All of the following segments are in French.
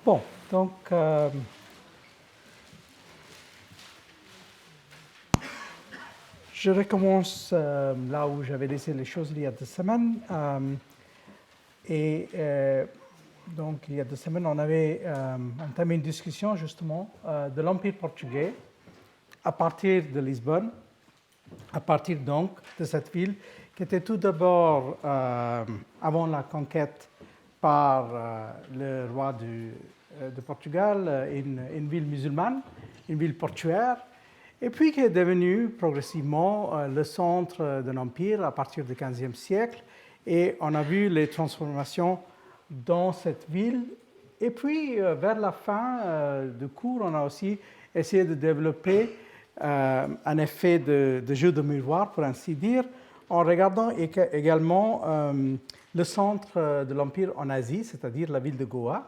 Bon, donc je recommence là où j'avais laissé les choses il y a 2 semaines. Donc, il y a 2 semaines, on avait entamé une discussion justement de l'Empire portugais à partir de Lisbonne, à partir donc de cette ville qui était tout d'abord, avant la conquête par le roi de Portugal, une ville musulmane, une ville portuaire, et puis qui est devenue progressivement le centre d'un empire à partir du XVe siècle. Et on a vu les transformations dans cette ville. Et puis, vers la fin du cours, on a aussi essayé de développer un effet de jeu de miroir, pour ainsi dire, en regardant également le centre de l'Empire en Asie, c'est-à-dire la ville de Goa,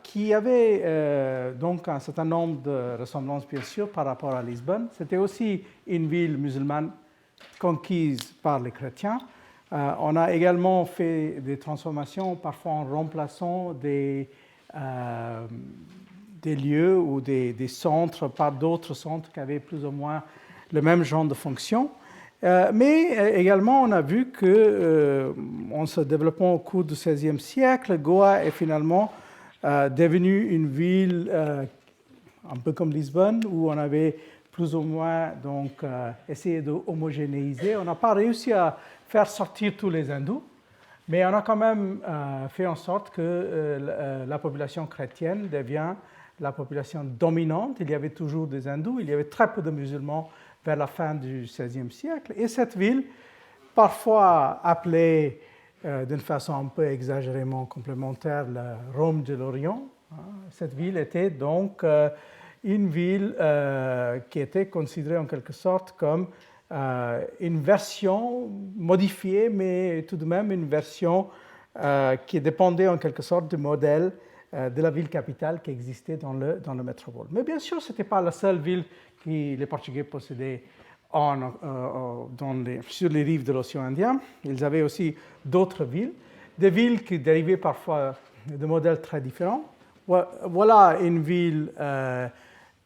qui avait donc un certain nombre de ressemblances, bien sûr, par rapport à Lisbonne. C'était aussi une ville musulmane conquise par les chrétiens. On a également fait des transformations, parfois en remplaçant des lieux ou des centres par d'autres centres qui avaient plus ou moins le même genre de fonction. Mais également, on a vu que, en se développant au cours du XVIe siècle, Goa est finalement devenue une ville un peu comme Lisbonne, où on avait plus ou moins donc, essayé d'homogénéiser. On n'a pas réussi à faire sortir tous les hindous, mais on a quand même fait en sorte que la population chrétienne devient la population dominante. Il y avait toujours des hindous, il y avait très peu de musulmans vers la fin du XVIe siècle. Et cette ville, parfois appelée d'une façon un peu exagérément complémentaire la Rome de l'Orient, cette ville était donc une ville qui était considérée en quelque sorte comme une version modifiée, mais tout de même une version qui dépendait en quelque sorte du modèle de la ville capitale qui existait dans le métropole. Mais bien sûr, ce n'était pas la seule ville que les Portugais possédaient sur les rives de l'océan Indien. Ils avaient aussi d'autres villes, des villes qui dérivaient parfois de modèles très différents. Voilà une ville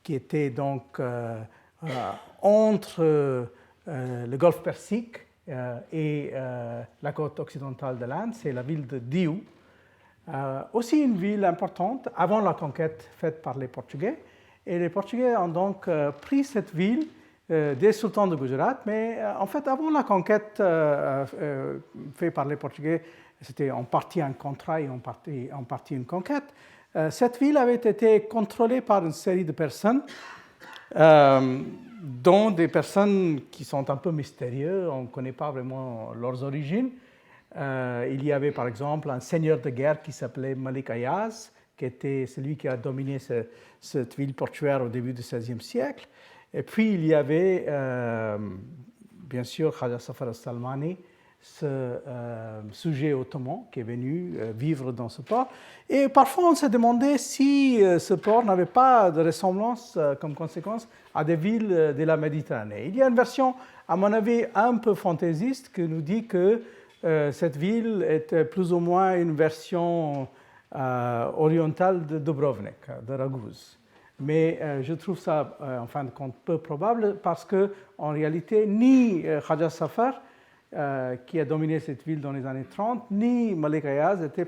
qui était donc entre le golfe Persique et la côte occidentale de l'Inde, c'est la ville de Diu. Aussi une ville importante avant la conquête faite par les Portugais. Et les Portugais ont donc pris cette ville des sultans de Gujarat, mais en fait, avant la conquête faite par les Portugais, c'était en partie un contrat et en partie une conquête. Cette ville avait été contrôlée par une série de personnes, dont des personnes qui sont un peu mystérieuses, on ne connaît pas vraiment leurs origines. Il y avait par exemple un seigneur de guerre qui s'appelait Malik Ayaz, qui était celui qui a dominé cette ville portuaire au début du XVIe siècle. Et puis il y avait bien sûr Khaja Safar al-Salmani, ce sujet ottoman qui est venu vivre dans ce port. Et parfois on se demandait si ce port n'avait pas de ressemblance comme conséquence à des villes de la Méditerranée. Il y a une version, à mon avis, un peu fantaisiste qui nous dit que cette ville était plus ou moins une version orientale de Dubrovnik, de Raguse. Mais je trouve ça, en fin de compte, peu probable parce qu'en réalité, ni Khaja Safar, qui a dominé cette ville dans les années 30, ni Malik Ayaz étaient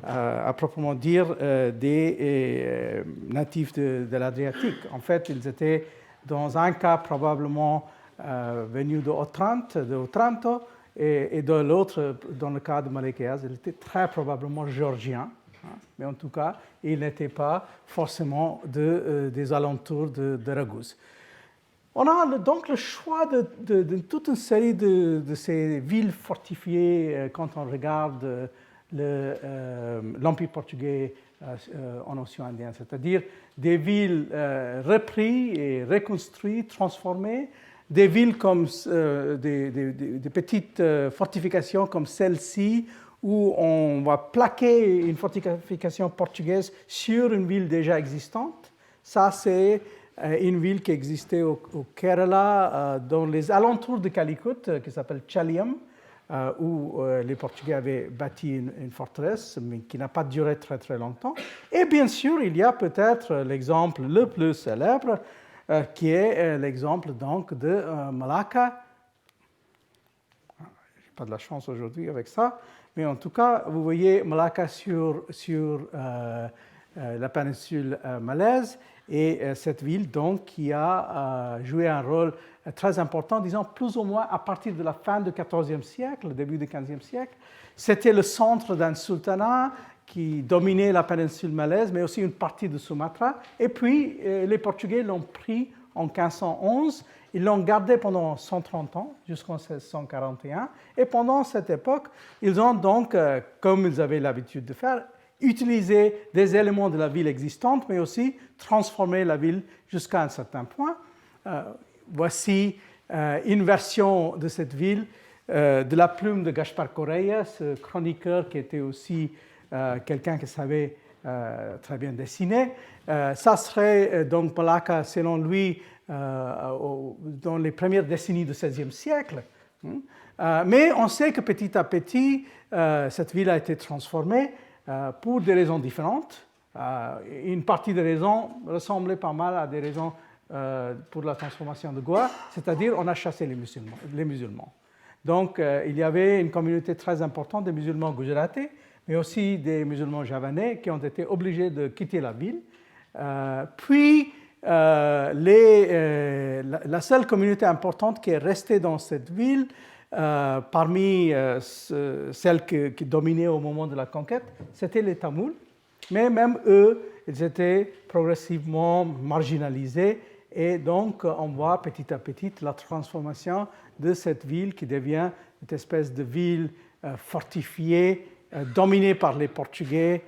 à proprement dire des natifs de l'Adriatique. En fait, ils étaient, dans un cas, probablement venus de Otranto, et dans l'autre, dans le cas de Malik Ayaz, il était très probablement géorgien, mais en tout cas, il n'était pas forcément des alentours de Raguse. On a donc le choix de toute une série de ces villes fortifiées quand on regarde l'Empire portugais en océan Indien, c'est-à-dire des villes reprises et reconstruites, transformées, des villes comme des petites fortifications comme celle-ci, où on va plaquer une fortification portugaise sur une ville déjà existante. Ça, c'est une ville qui existait au Kerala, dans les alentours de Calicut, qui s'appelle Chalyam. où les Portugais avaient bâti une forteresse, mais qui n'a pas duré très très longtemps. Et bien sûr, il y a peut-être l'exemple le plus célèbre, qui est l'exemple donc de Malacca. Je n'ai pas de la chance aujourd'hui avec ça, mais en tout cas, vous voyez Malacca sur la péninsule malaise, et cette ville donc qui a joué un rôle très important, disons plus ou moins à partir de la fin du XIVe siècle, début du XVe siècle. C'était le centre d'un sultanat qui dominait la péninsule malaise, mais aussi une partie de Sumatra. Et puis, les Portugais l'ont pris en 1511. Ils l'ont gardé pendant 130 ans, jusqu'en 1641. Et pendant cette époque, ils ont donc, comme ils avaient l'habitude de faire, utilisé des éléments de la ville existante, mais aussi transformé la ville jusqu'à un certain point. Voici une version de cette ville de la plume de Gaspar Correia, ce chroniqueur qui était aussi quelqu'un qui savait très bien dessiner. Ça serait donc Malacca, selon lui, dans les premières décennies du XVIe siècle. Mais on sait que petit à petit, cette ville a été transformée pour des raisons différentes. Une partie des raisons ressemblait pas mal à des raisons pour la transformation de Goa, c'est-à-dire on a chassé les musulmans. Donc il y avait une communauté très importante de musulmans gujarati, mais aussi des musulmans javanais qui ont été obligés de quitter la ville. Puis la seule communauté importante qui est restée dans cette ville, parmi celles qui dominaient au moment de la conquête, c'était les Tamouls. Mais même eux, ils étaient progressivement marginalisés. Et donc, on voit petit à petit la transformation de cette ville qui devient une espèce de ville fortifiée, dominée par les Portugais,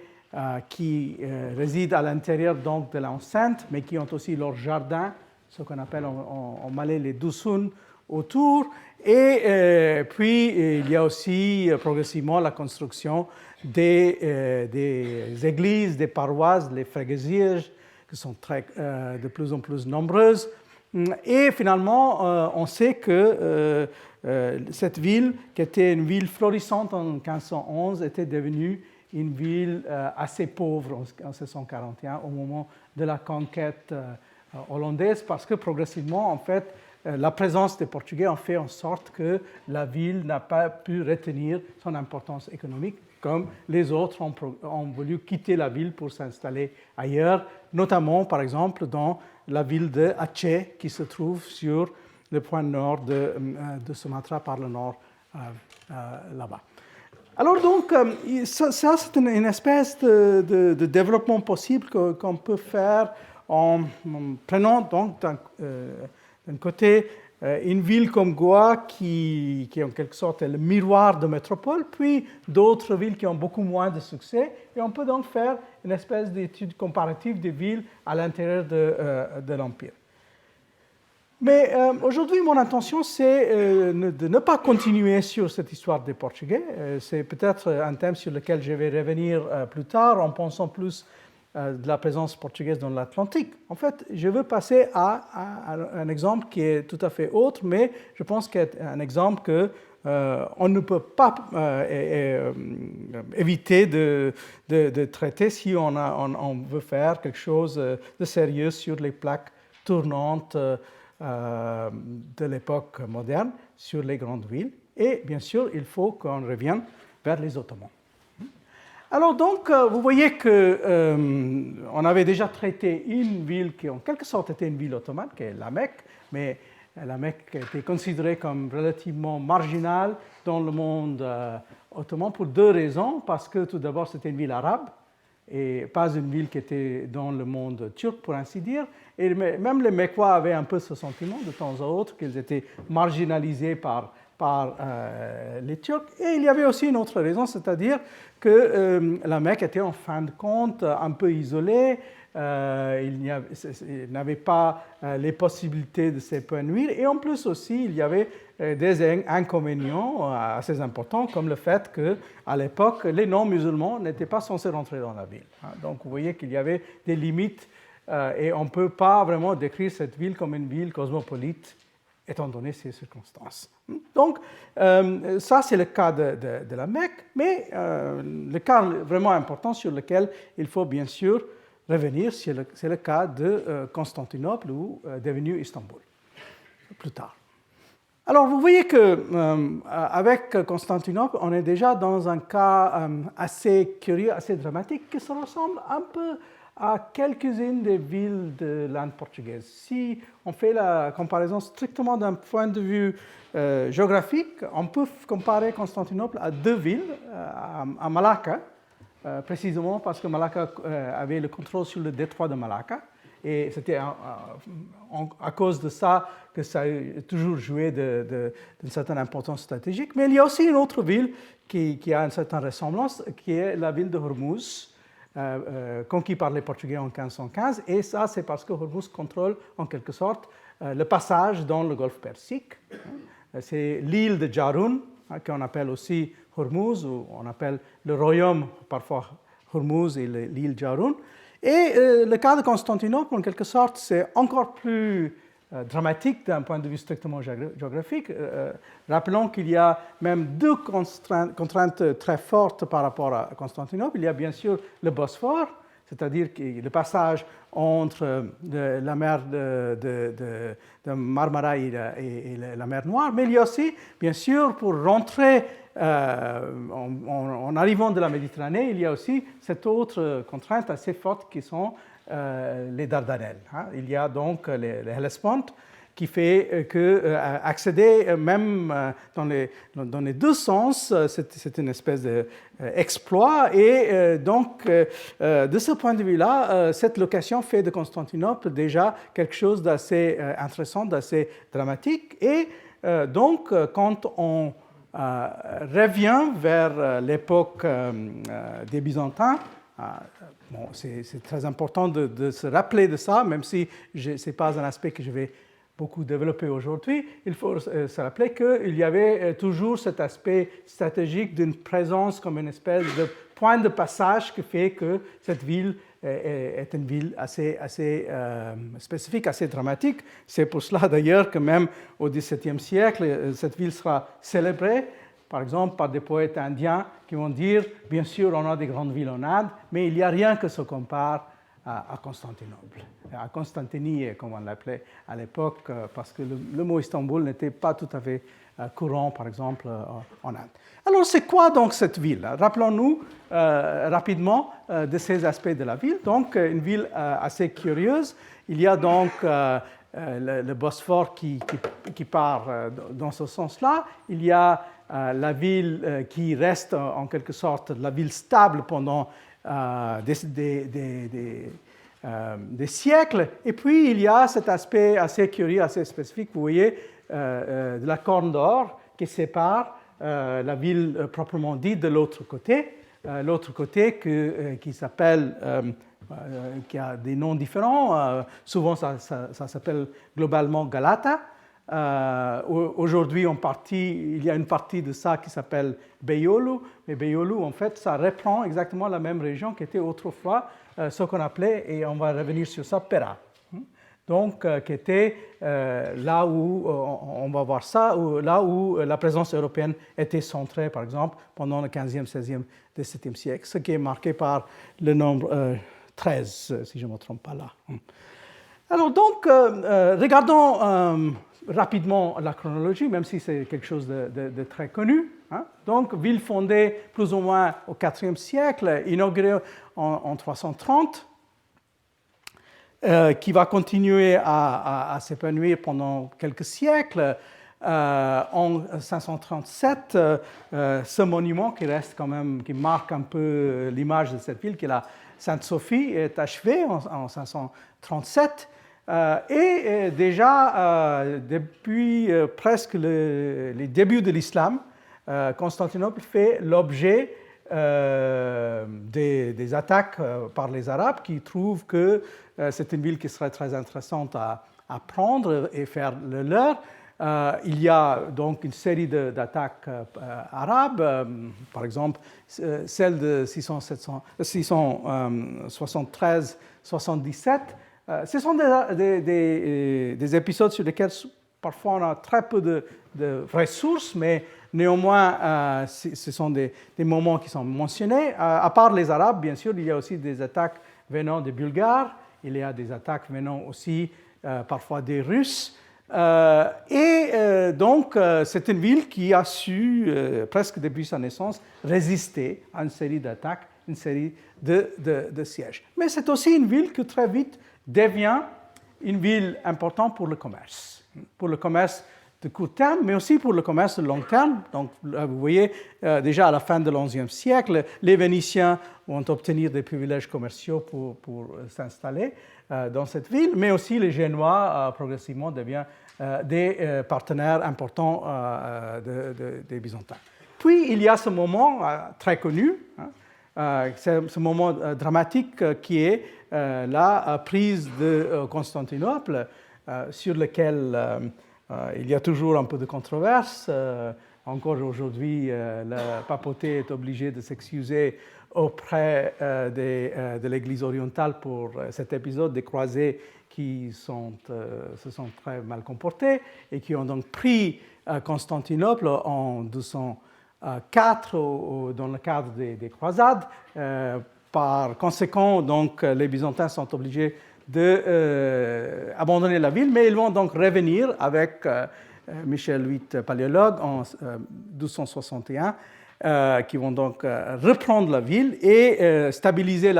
qui résident à l'intérieur donc de l'enceinte, mais qui ont aussi leur jardin, ce qu'on appelle en malais les dusun, autour. Et puis, il y a aussi progressivement la construction des églises, des paroisses, les freguesias, qui sont de plus en plus nombreuses. Et finalement, on sait que cette ville, qui était une ville florissante en 1511, était devenue une ville assez pauvre en 1641, au moment de la conquête hollandaise, parce que progressivement, en fait, la présence des Portugais a fait en sorte que la ville n'a pas pu retenir son importance économique, comme les autres ont voulu quitter la ville pour s'installer ailleurs, notamment, par exemple, dans la ville de Aceh, qui se trouve sur le point nord de Sumatra, par le nord, là-bas. Alors donc, ça c'est une espèce de développement possible qu'on peut faire en prenant donc d'un côté une ville comme Goa qui en quelque sorte est le miroir de métropole, puis d'autres villes qui ont beaucoup moins de succès, et on peut donc faire une espèce d'étude comparative des villes à l'intérieur de l'Empire. Mais aujourd'hui, mon intention, c'est de ne pas continuer sur cette histoire des Portugais. C'est peut-être un thème sur lequel je vais revenir plus tard, en pensant plus de la présence portugaise dans l'Atlantique. En fait, je veux passer à un exemple qui est tout à fait autre, mais je pense qu'il est un exemple qu'on ne peut pas éviter de traiter si on veut faire quelque chose de sérieux sur les plaques tournantes de l'époque moderne sur les grandes villes. Et bien sûr, il faut qu'on revienne vers les Ottomans. Alors donc, vous voyez qu'on avait déjà traité une ville qui en quelque sorte était une ville ottomane, qui est la Mecque, mais la Mecque était considérée comme relativement marginale dans le monde ottoman pour deux raisons. Parce que tout d'abord, c'était une ville arabe, et pas une ville qui était dans le monde turc, pour ainsi dire. Et même les Mecquois avaient un peu ce sentiment de temps à autre qu'ils étaient marginalisés par les Turcs. Et il y avait aussi une autre raison, c'est-à-dire que la Mecque était en fin de compte un peu isolée, il n'avait pas les possibilités de s'épanouir, et en plus aussi il y avait des inconvénients assez importants, comme le fait qu'à l'époque les non-musulmans n'étaient pas censés rentrer dans la ville. Donc vous voyez qu'il y avait des limites, et on ne peut pas vraiment décrire cette ville comme une ville cosmopolite étant donné ces circonstances. Donc, ça, c'est le cas de la Mecque, mais le cas vraiment important sur lequel il faut bien sûr revenir, c'est le cas de Constantinople ou devenu Istanbul, plus tard. Alors, vous voyez qu'avec Constantinople, on est déjà dans un cas assez curieux, assez dramatique, qui se ressemble un peu à quelques-unes des villes de langue portugaise. Si on fait la comparaison strictement d'un point de vue géographique, on peut comparer Constantinople à deux villes, à Malacca, précisément parce que Malacca avait le contrôle sur le détroit de Malacca. Et c'était à cause de ça que ça a toujours joué d'une certaine importance stratégique. Mais il y a aussi une autre ville qui a une certaine ressemblance, qui est la ville de Hormuz, conquis par les Portugais en 1515. Et ça, c'est parce que Hormuz contrôle en quelque sorte le passage dans le golfe Persique. C'est l'île de Jarun, qu'on appelle aussi Hormuz, ou on appelle le royaume parfois Hormuz et l'île Jarun. Et le cas de Constantinople, en quelque sorte, c'est encore plus dramatique d'un point de vue strictement géographique. Rappelons qu'il y a même deux contraintes très fortes par rapport à Constantinople. Il y a bien sûr le Bosphore, c'est-à-dire le passage entre la mer de Marmara et la mer Noire, mais il y a aussi, bien sûr, pour rentrer en arrivant de la Méditerranée, il y a aussi cette autre contrainte assez forte qui sont les Dardanelles. Il y a donc les Hellespont qui fait qu'accéder même dans les deux sens, c'est une espèce d'exploit. Et donc, de ce point de vue-là, cette location fait de Constantinople déjà quelque chose d'assez intéressant, d'assez dramatique. Et donc, quand on revient vers l'époque des Byzantins, bon, c'est très important de se rappeler de ça, même si ce n'est pas un aspect que je vais beaucoup développé aujourd'hui, il faut se rappeler qu'il y avait toujours cet aspect stratégique d'une présence comme une espèce de point de passage qui fait que cette ville est une ville assez spécifique, assez dramatique. C'est pour cela d'ailleurs que même au XVIIe siècle, cette ville sera célébrée, par exemple, par des poètes indiens qui vont dire, bien sûr, on a des grandes villes en Inde, mais il n'y a rien que se compare à Constantinople, à Constantinie, comme on l'appelait à l'époque, parce que le mot Istanbul n'était pas tout à fait courant, par exemple, en Inde. Alors, c'est quoi donc cette ville? Rappelons-nous rapidement de ces aspects de la ville. Donc, une ville assez curieuse. Il y a donc le Bosphore qui part dans ce sens-là. Il y a la ville qui reste en quelque sorte la ville stable pendant des siècles. Et puis, il y a cet aspect assez curieux, assez spécifique, vous voyez, de la Corne d'Or qui sépare la ville proprement dite de l'autre côté. L'autre côté qui s'appelle, qui a des noms différents. Souvent, ça s'appelle globalement Galata. Aujourd'hui, il y a une partie de ça qui s'appelle Beyoğlu, mais Beyoğlu, en fait, ça reprend exactement la même région qui était autrefois ce qu'on appelait, et on va revenir sur ça, Pera. Donc, qui était là où, on va voir ça, là où la présence européenne était centrée, par exemple, pendant le 15e, 16e, 17e siècle, ce qui est marqué par le nombre 13, si je ne me trompe pas là. Alors, donc, regardons rapidement la chronologie, même si c'est quelque chose de très connu. Donc, ville fondée plus ou moins au IVe siècle, inaugurée en 330, qui va continuer à s'épanouir pendant quelques siècles. En 537, ce monument qui reste quand même, qui marque un peu l'image de cette ville, qui est la Sainte-Sophie, est achevé en 537. Et déjà, depuis presque les débuts de l'islam, Constantinople fait l'objet des attaques par les Arabes qui trouvent que c'est une ville qui serait très intéressante à prendre et faire le leur. Il y a donc une série d'attaques arabes, par exemple celle de 673-77. Ce sont des épisodes sur lesquels parfois on a très peu de vraies sources, mais néanmoins, ce sont des moments qui sont mentionnés. À part les Arabes, bien sûr, il y a aussi des attaques venant des Bulgares, il y a des attaques venant aussi parfois des Russes. Donc, c'est une ville qui a su, presque depuis sa naissance, résister à une série d'attaques, une série de sièges. Mais c'est aussi une ville qui très vite devient une ville importante pour le commerce de court terme, mais aussi pour le commerce de long terme. Donc, vous voyez, déjà à la fin de XIe siècle, les Vénitiens vont obtenir des privilèges commerciaux pour s'installer dans cette ville, mais aussi les Génois, progressivement, deviennent des partenaires importants des Byzantins. Puis, il y a ce moment très connu, ce moment dramatique qui est la prise de Constantinople, sur lequel il y a toujours un peu de controverse. Encore aujourd'hui, la papauté est obligée de s'excuser auprès de l'Église orientale pour cet épisode des croisés qui se sont très mal comportés et qui ont donc pris Constantinople en 204 dans le cadre des croisades. Par conséquent, donc, les Byzantins sont obligés d'abandonner la ville, mais ils vont donc revenir avec Michel VIII Paléologue en 1261, qui vont donc reprendre la ville et stabiliser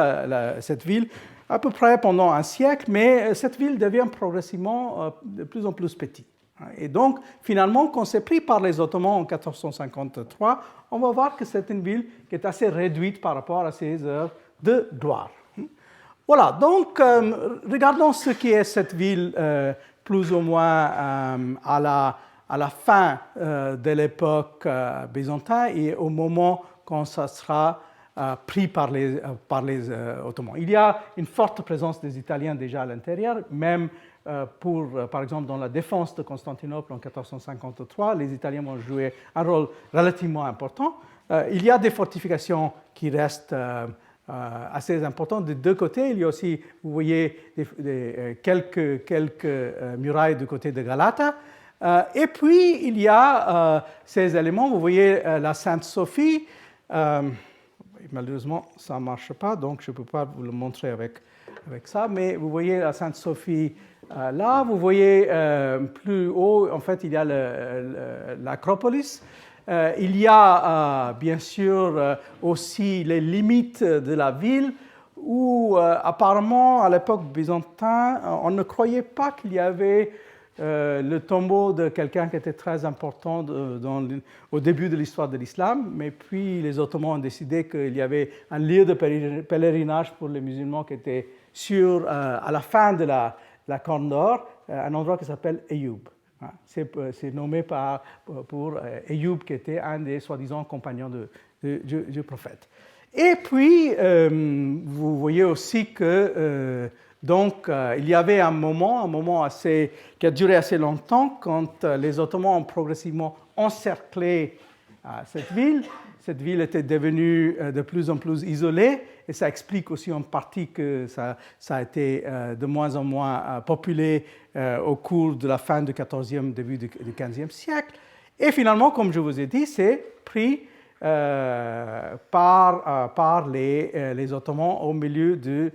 cette ville à peu près pendant un siècle, mais cette ville devient progressivement de plus en plus petite. Et donc, finalement, quand c'est pris par les Ottomans en 1453, on va voir que c'est une ville qui est assez réduite par rapport à ses heures de gloire. Voilà, donc regardons ce qui est cette ville plus ou moins à la fin de l'époque byzantine et au moment quand ça sera pris par les Ottomans. Il y a une forte présence des Italiens déjà à l'intérieur, même par exemple, dans la défense de Constantinople en 1453, les Italiens vont jouer un rôle relativement important. Il y a des fortifications qui restent assez importantes des deux côtés. Il y a aussi, vous voyez, quelques murailles du côté de Galata. Et puis, il y a ces éléments. Vous voyez la Sainte-Sophie. Malheureusement, ça ne marche pas, donc je ne peux pas vous le montrer avec ça. Mais vous voyez la Sainte-Sophie là. Vous voyez plus haut, en fait, il y a l'Acropolis. Il y a bien sûr aussi les limites de la ville où apparemment à l'époque byzantine, on ne croyait pas qu'il y avait le tombeau de quelqu'un qui était très important au début de l'histoire de l'islam, mais puis les Ottomans ont décidé qu'il y avait un lieu de pèlerinage pour les musulmans qui était à la fin de la Corne d'Or, un endroit qui s'appelle Ayoub. C'est nommé pour Ayoub, qui était un des soi-disant compagnons du prophète. Et puis, vous voyez aussi que il y avait un moment qui a duré assez longtemps, quand les Ottomans ont progressivement encerclé cette ville. Cette ville était devenue de plus en plus isolée, et ça explique aussi en partie que ça a été de moins en moins populé au cours de la fin du XIVe, début du XVe siècle. Et finalement, comme je vous ai dit, c'est pris par les Ottomans au milieu du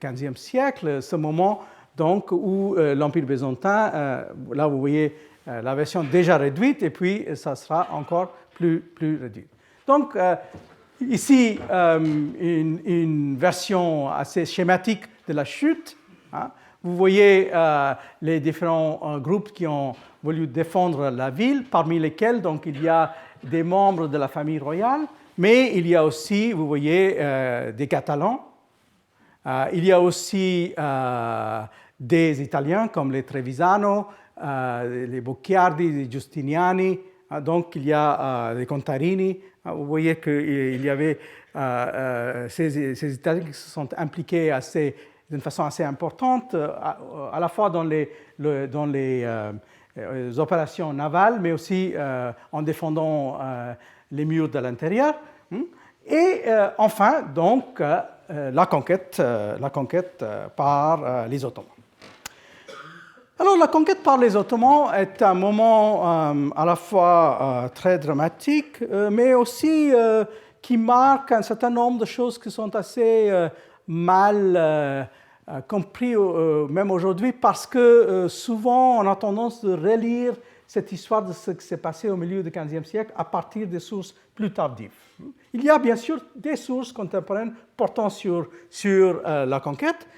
XVe siècle, ce moment donc, où l'Empire byzantin, là vous voyez la version déjà réduite, et puis ça sera encore plus réduit. Donc, ici, une version assez schématique de la chute. Vous voyez les différents groupes qui ont voulu défendre la ville, parmi lesquels donc, il y a des membres de la famille royale, mais il y a aussi, vous voyez, des Catalans. Il y a aussi des Italiens comme les Trevisano, les Bocchiardi, les Giustiniani. Donc, il y a des Contarini. Vous voyez qu'il y avait ces Italiens qui se sont impliqués d'une façon assez importante, à la fois dans les opérations navales, mais aussi en défendant les murs de l'intérieur. Et enfin, donc, la conquête par les Ottomans. Alors, la conquête par les Ottomans est un moment à la fois très dramatique, mais aussi qui marque un certain nombre de choses qui sont assez mal compris même aujourd'hui, parce que souvent on a tendance de relire cette histoire de ce qui s'est passé au milieu du XVe siècle à partir des sources plus tardives. Il y a bien sûr des sources contemporaines portant sur la conquête,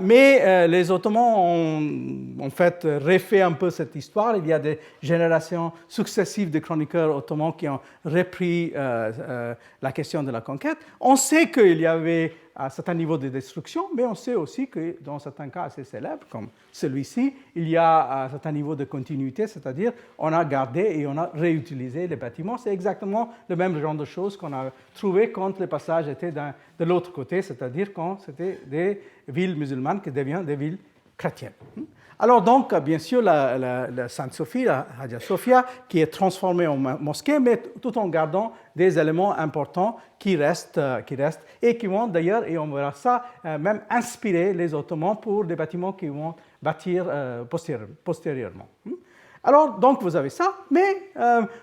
mais les Ottomans ont en fait refait un peu cette histoire. Il y a des générations successives de chroniqueurs ottomans qui ont repris la question de la conquête. On sait qu'il y avait un certain niveau de destruction, mais on sait aussi que dans certains cas assez célèbres, comme celui-ci, il y a un certain niveau de continuité, c'est-à-dire on a gardé et on a réutilisé les bâtiments. C'est exactement le même genre de choses qu'on a trouvé quand le passage était de l'autre côté, c'est-à-dire quand c'était des villes musulmanes qui deviennent des villes chrétiennes. Alors donc, bien sûr, la Sainte-Sophie, la Hagia Sophia, qui est transformée en mosquée, mais tout en gardant des éléments importants qui restent et qui vont d'ailleurs, et on verra ça, même inspirer les Ottomans pour des bâtiments qu'ils vont bâtir postérieurement. Alors, donc, vous avez ça, mais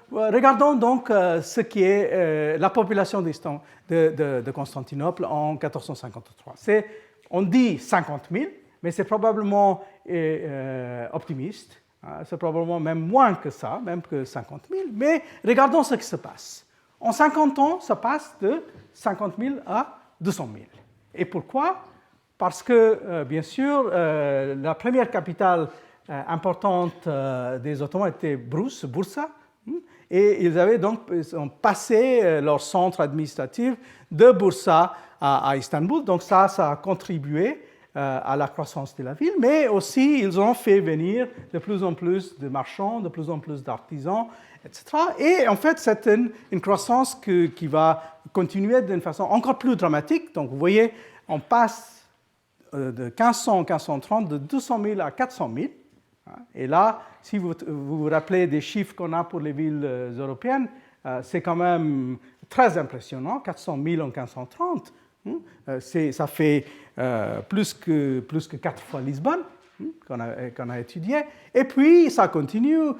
regardons donc ce qui est la population de Constantinople en 1453. On dit 50 000, mais c'est probablement optimiste. C'est probablement même moins que ça, même que 50 000. Mais regardons ce qui se passe. En 50 ans, ça passe de 50 000 à 200 000. Et pourquoi? Parce que, bien sûr, la première capitale importante des Ottomans était Bursa. Et ils ont passé leur centre administratif de Bursa à Istanbul. Donc ça a contribué à la croissance de la ville, mais aussi ils ont fait venir de plus en plus de marchands, de plus en plus d'artisans, etc. Et en fait, c'est une croissance qui va continuer d'une façon encore plus dramatique. Donc vous voyez, on passe de 1500 à 1530 de 200 000 à 400 000. Et là, si vous vous rappelez des chiffres qu'on a pour les villes européennes, c'est quand même très impressionnant, 400 000 en 1530. Ça fait plus que 4 fois Lisbonne qu'on a étudié. Et puis, ça continue,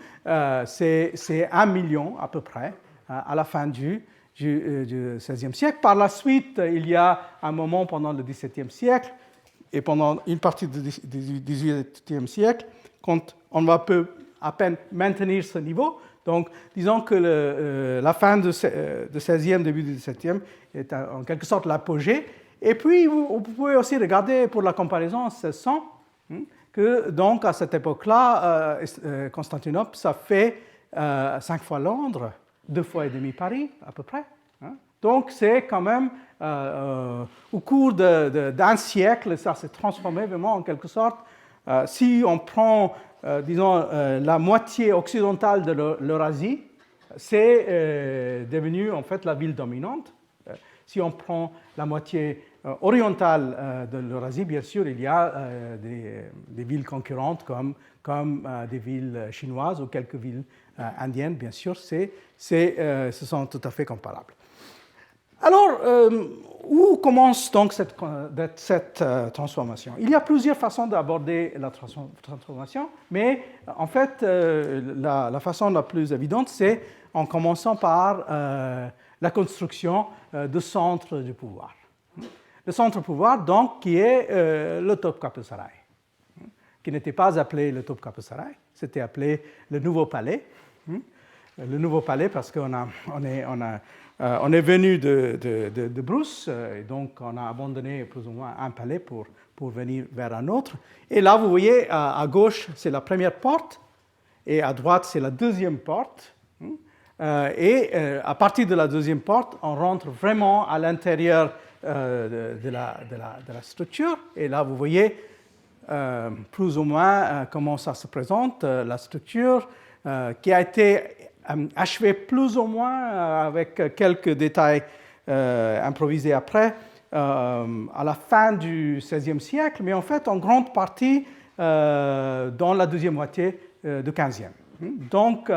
c'est 1 million à peu près à la fin du XVIe siècle. Par la suite, il y a un moment pendant le XVIIe siècle et pendant une partie du XVIIIe siècle, quand on va à peine maintenir ce niveau. Donc, disons que la fin du XVIe, début du XVIIe est en quelque sorte l'apogée. Et puis, vous pouvez aussi regarder pour la comparaison en 1600, que donc à cette époque-là, Constantinople, ça fait 5 fois Londres, 2 fois et demi Paris, à peu près. Donc, c'est quand même, au cours d'un siècle, ça s'est transformé vraiment en quelque sorte. Si on prend, disons, la moitié occidentale de l'Eurasie, c'est devenu en fait la ville dominante. Si on prend la moitié orientale de l'Eurasie, bien sûr, il y a des villes concurrentes comme des villes chinoises ou quelques villes indiennes, bien sûr, ce sont tout à fait comparables. Alors, où commence donc cette transformation? Il y a plusieurs façons d'aborder la transformation, mais en fait, la façon la plus évidente, c'est en commençant par la construction de centres du pouvoir. Le centre du pouvoir, donc, qui est le Topkapı Saray, qui n'était pas appelé le Topkapı Saray, c'était appelé le Nouveau Palais. Le Nouveau Palais parce qu'on est venu de Bruce, et donc on a abandonné plus ou moins un palais pour venir vers un autre. Et là, vous voyez, à gauche, c'est la première porte, et à droite, c'est la deuxième porte. Et à partir de la deuxième porte, on rentre vraiment à l'intérieur de la structure. Et là, vous voyez plus ou moins comment ça se présente, la structure qui a été achevée plus ou moins avec quelques détails improvisés après, à la fin du XVIe siècle, mais en fait en grande partie dans la deuxième moitié du XVe. Donc,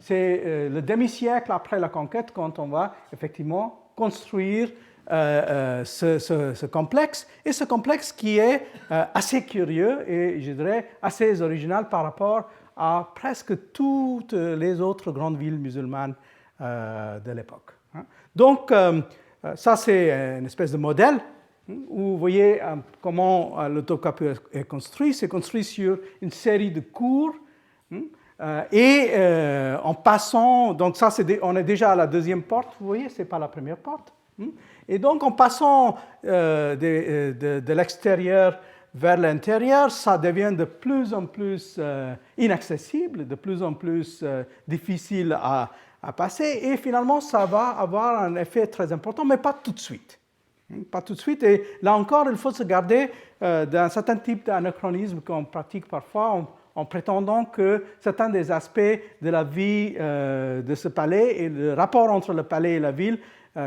c'est le demi-siècle après la conquête quand on va effectivement construire ce complexe, et ce complexe qui est assez curieux et, je dirais, assez original par rapport à presque toutes les autres grandes villes musulmanes de l'époque. Donc, ça, c'est une espèce de modèle où vous voyez comment le Topkapi est construit. C'est construit sur une série de cours. Et en passant, donc ça, on est déjà à la deuxième porte, vous voyez, ce n'est pas la première porte. Et donc, en passant de l'extérieur vers l'intérieur, ça devient de plus en plus inaccessible, de plus en plus difficile à passer. Et finalement, ça va avoir un effet très important, mais pas tout de suite. Pas tout de suite. Et là encore, il faut se garder d'un certain type d'anachronisme qu'on pratique parfois en prétendant que certains des aspects de la vie de ce palais et le rapport entre le palais et la ville,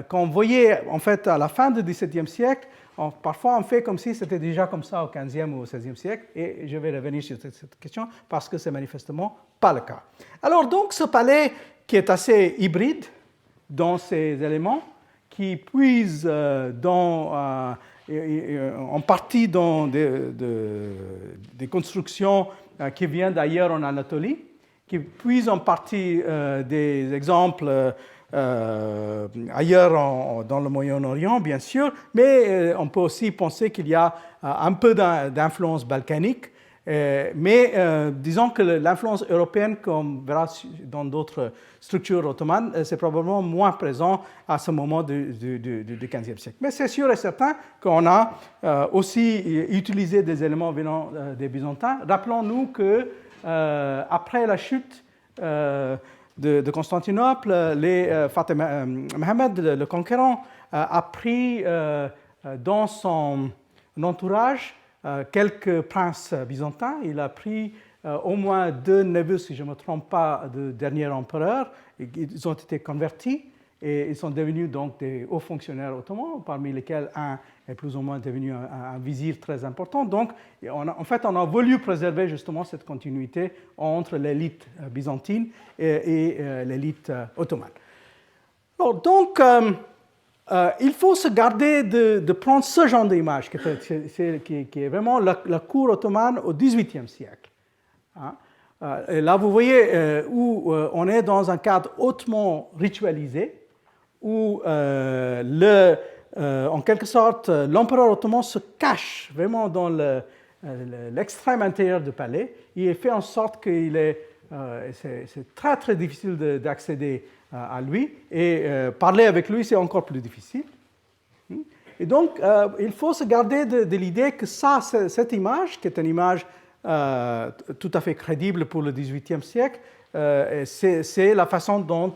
qu'on voyait en fait à la fin du XVIIe siècle, parfois on fait comme si c'était déjà comme ça au XVe ou au XVIe siècle, et je vais revenir sur cette question parce que c'est manifestement pas le cas. Alors donc ce palais qui est assez hybride dans ses éléments, qui puise en partie dans des constructions qui viennent d'ailleurs en Anatolie, qui puise en partie des exemples ailleurs dans le Moyen-Orient, bien sûr, mais on peut aussi penser qu'il y a un peu d'influence balkanique. Mais disons que l'influence européenne, comme on verra dans d'autres structures ottomanes, c'est probablement moins présent à ce moment du XVe siècle. Mais c'est sûr et certain qu'on a aussi utilisé des éléments venant des Byzantins. Rappelons-nous que après la chute de Constantinople, Mohammed le Conquérant a pris dans son entourage quelques princes byzantins. Il a pris au moins 2 neveux, si je ne me trompe pas, de derniers empereurs. Ils ont été convertis et ils sont devenus donc des hauts fonctionnaires ottomans, parmi lesquels un est plus ou moins devenu un vizir très important. Donc, en fait, on a voulu préserver justement cette continuité entre l'élite byzantine et l'élite ottomane. Alors, donc, il faut se garder de prendre ce genre d'image, qui est vraiment la cour ottomane au XVIIIe siècle. Et là, vous voyez où on est dans un cadre hautement ritualisé, où en quelque sorte, l'empereur ottoman se cache vraiment dans l'extrême intérieur du palais. Il est fait en sorte que c'est très très difficile d'accéder à lui, et parler avec lui, c'est encore plus difficile. Et donc, il faut se garder de l'idée que cette image, qui est une image tout à fait crédible pour le XVIIIe siècle, c'est la façon dont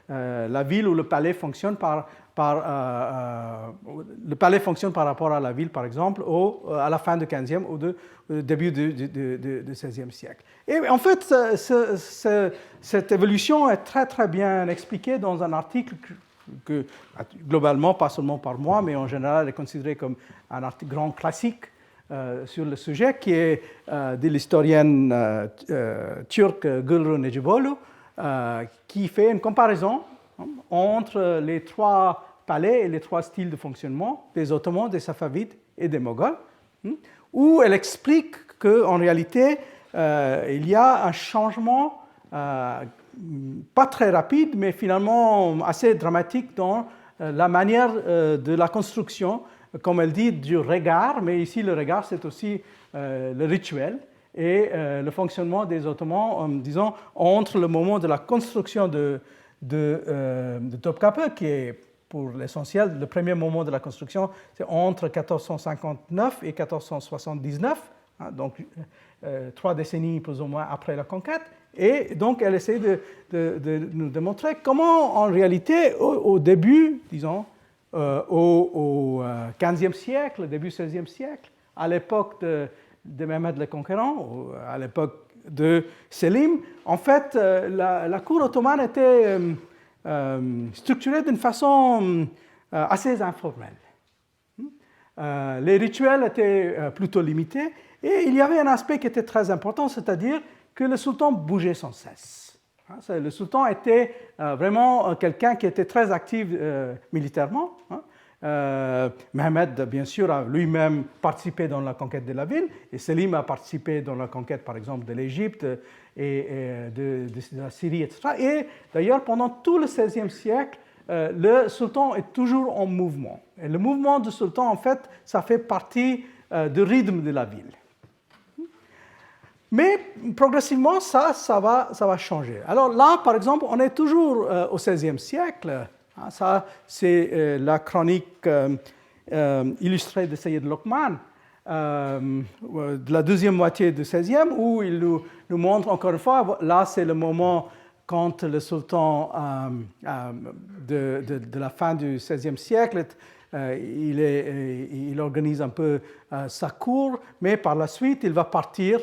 la ville ou le palais fonctionne le palais fonctionne par rapport à la ville, par exemple, à la fin du XVe ou au début du XVIe siècle. Et en fait, cette évolution est très, très bien expliquée dans un article que, globalement, pas seulement par moi, mais en général, est considéré comme un article grand classique sur le sujet, qui est de l'historienne turque Gülru Necipoglu, qui fait une comparaison entre les 3 palais et les 3 styles de fonctionnement des Ottomans, des Safavides et des Moghols, où elle explique qu'en réalité, il y a un changement pas très rapide, mais finalement assez dramatique dans la manière de la construction, comme elle dit, du regard, mais ici le regard, c'est aussi le rituel et le fonctionnement des Ottomans, disons, entre le moment de la construction de Topkapi, qui est pour l'essentiel, le premier moment de la construction, c'est entre 1459 et 1479, donc 3 décennies plus ou moins après la conquête. Et donc, elle essaie de nous démontrer comment, en réalité, au début, disons, au XVe siècle, début XVIe siècle, à l'époque de Mehmed le Conquérant, à l'époque de Selim, en fait, la cour ottomane était structurée d'une façon assez informelle. Les rituels étaient plutôt limités, et il y avait un aspect qui était très important, c'est-à-dire que le sultan bougeait sans cesse. Le sultan était vraiment quelqu'un qui était très actif militairement. Mehmed, bien sûr, a lui-même participé dans la conquête de la ville, et Selim a participé dans la conquête, par exemple, de l'Égypte et de la Syrie, etc. Et d'ailleurs, pendant tout le XVIe siècle, le sultan est toujours en mouvement. Et le mouvement du sultan, en fait, ça fait partie du rythme de la ville. Mais progressivement, ça va changer. Alors là, par exemple, on est toujours au XVIe siècle. Ça, c'est la chronique illustrée de Sayyid Lokman de la deuxième moitié du XVIe, où il nous montre encore une fois, là c'est le moment quand le sultan de la fin du XVIe siècle, il organise un peu sa cour, mais par la suite, il va partir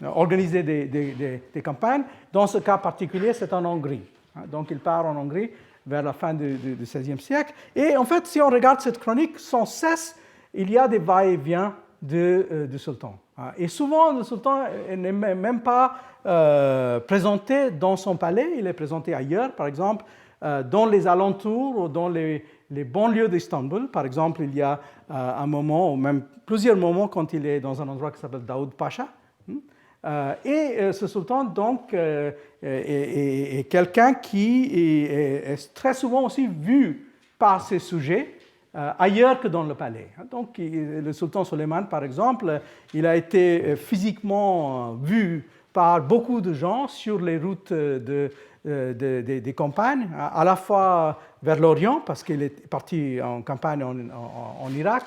organiser des campagnes. Dans ce cas particulier, c'est en Hongrie. Donc, il part en Hongrie vers la fin du XVIe siècle. Et en fait, si on regarde cette chronique, sans cesse, il y a des va-et-vient du sultan. Et souvent, le sultan n'est même pas présenté dans son palais, il est présenté ailleurs, par exemple, dans les alentours ou dans les banlieues d'Istanbul. Par exemple, il y a un moment, ou même plusieurs moments, quand il est dans un endroit qui s'appelle Daoud Pacha. Et ce sultan, donc, est quelqu'un qui est très souvent aussi vu par ses sujets ailleurs que dans le palais. Donc, le sultan Suleiman, par exemple, il a été physiquement vu par beaucoup de gens sur les routes des campagnes, à la fois vers l'Orient, parce qu'il est parti en campagne en Irak,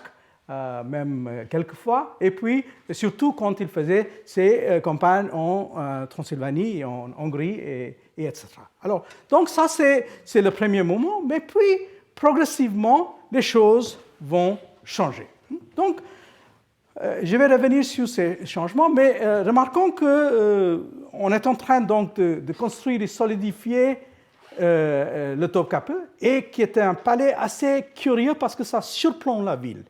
même quelques fois, et puis surtout quand il faisait ses campagnes en Transylvanie, en Hongrie, et etc. Alors, donc ça, c'est le premier moment, mais puis, progressivement, les choses vont changer. Donc, je vais revenir sur ces changements, mais remarquons qu'on est en train donc de construire et solidifier le Topkapı, et qui est un palais assez curieux parce que ça surplombe la ville.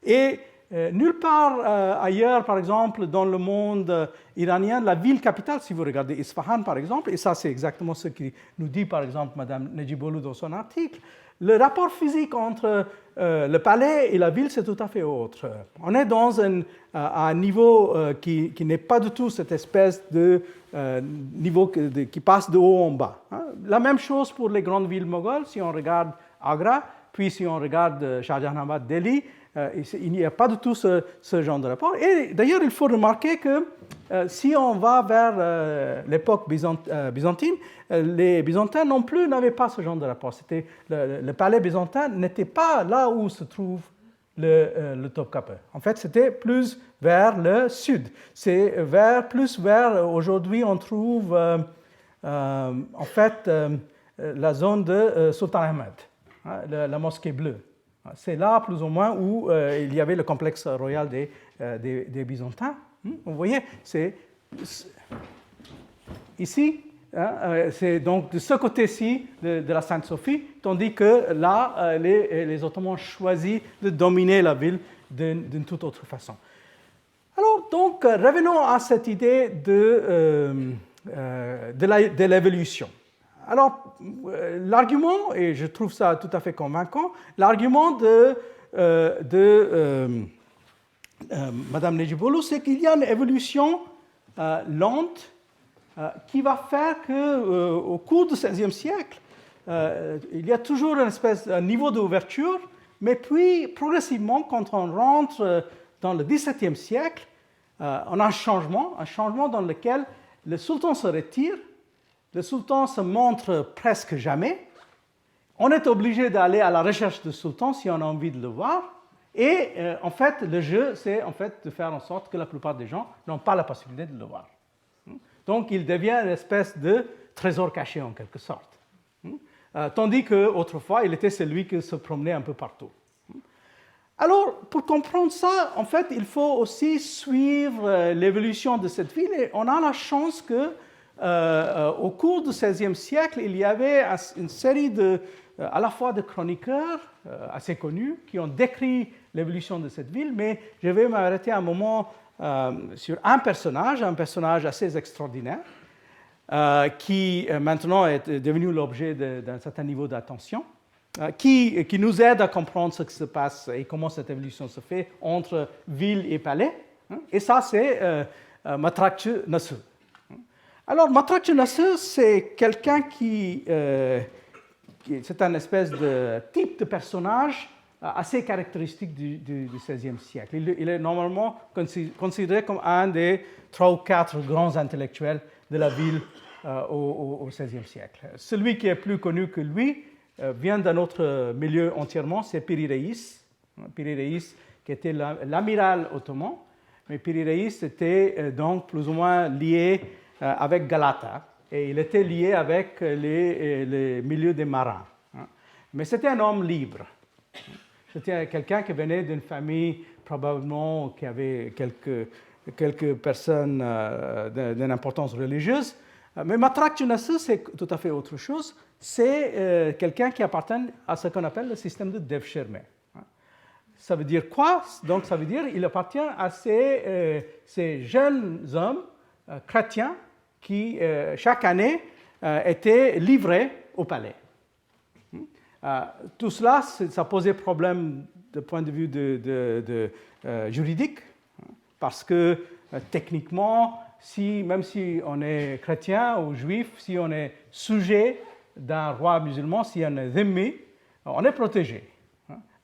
Et nulle part ailleurs, par exemple, dans le monde iranien, la ville capitale, si vous regardez Isfahan, par exemple, et ça c'est exactement ce que nous dit, par exemple, Mme Necipoglu dans son article, le rapport physique entre le palais et la ville, c'est tout à fait autre. On est à un niveau qui n'est pas du tout cette espèce de niveau qui passe de haut en bas. La même chose pour les grandes villes mogholes, si on regarde Agra, puis si on regarde Shah Jahanabad, Delhi, il n'y a pas du tout ce genre de rapport. Et d'ailleurs, il faut remarquer que si on va vers l'époque byzantine, les Byzantins non plus n'avaient pas ce genre de rapport. Le palais byzantin n'était pas là où se trouve le Topkapı. En fait, c'était plus vers le sud. C'est plus vers, aujourd'hui, on trouve en fait la zone de Sultan Ahmed, la mosquée bleue. C'est là, plus ou moins, où il y avait le complexe royal des Byzantins. Vous voyez, c'est ici, c'est donc de ce côté-ci de la Sainte-Sophie, tandis que là, les Ottomans ont choisi de dominer la ville d'une toute autre façon. Alors, donc, revenons à cette idée de l'évolution. Alors, l'argument, et je trouve ça tout à fait convaincant, l'argument de Mme Necipoglu, c'est qu'il y a une évolution lente qui va faire qu'au cours du XVIe siècle, il y a toujours un niveau d'ouverture, mais puis progressivement, quand on rentre dans le XVIIe siècle, on a un changement dans lequel le sultan se retire. Le sultan se montre presque jamais. On est obligé d'aller à la recherche du sultan si on a envie de le voir. Et en fait, le jeu, c'est en fait de faire en sorte que la plupart des gens n'ont pas la possibilité de le voir. Donc, il devient une espèce de trésor caché en quelque sorte. Tandis qu'autrefois, il était celui qui se promenait un peu partout. Alors, pour comprendre ça, en fait, il faut aussi suivre l'évolution de cette ville. Et on a la chance que au cours du XVIe siècle, il y avait une série à la fois de chroniqueurs assez connus qui ont décrit l'évolution de cette ville, mais je vais m'arrêter un moment sur un personnage assez extraordinaire, qui maintenant est devenu l'objet d'un certain niveau d'attention. qui nous aide à comprendre ce qui se passe et comment cette évolution se fait entre ville et palais. Et ça, c'est Matrakçı Nasır. Alors, Matrakçı Nasır, c'est quelqu'un c'est un espèce de type de personnage assez caractéristique du XVIe siècle. Il est normalement considéré comme un des 3 ou 4 grands intellectuels de la ville au XVIe siècle. Celui qui est plus connu que lui vient d'un autre milieu entièrement, c'est Piri Reis. Piri Reis, qui était l'amiral ottoman, mais Piri Reis était donc plus ou moins lié avec Galata, et il était lié avec les milieux des marins. Mais c'était un homme libre. C'était quelqu'un qui venait d'une famille probablement qui avait quelques personnes d'une importance religieuse. Mais Matrakçı Nasır, c'est tout à fait autre chose. C'est quelqu'un qui appartient à ce qu'on appelle le système de Devshirme. Ça veut dire quoi? Donc, ça veut dire qu'il appartient à ces jeunes hommes chrétiens qui, chaque année, étaient livrés au palais. Tout cela, ça posait problème du point de vue juridique, parce que techniquement, même si on est chrétien ou juif, si on est sujet d'un roi musulman, si on est dhimmi, on est protégé.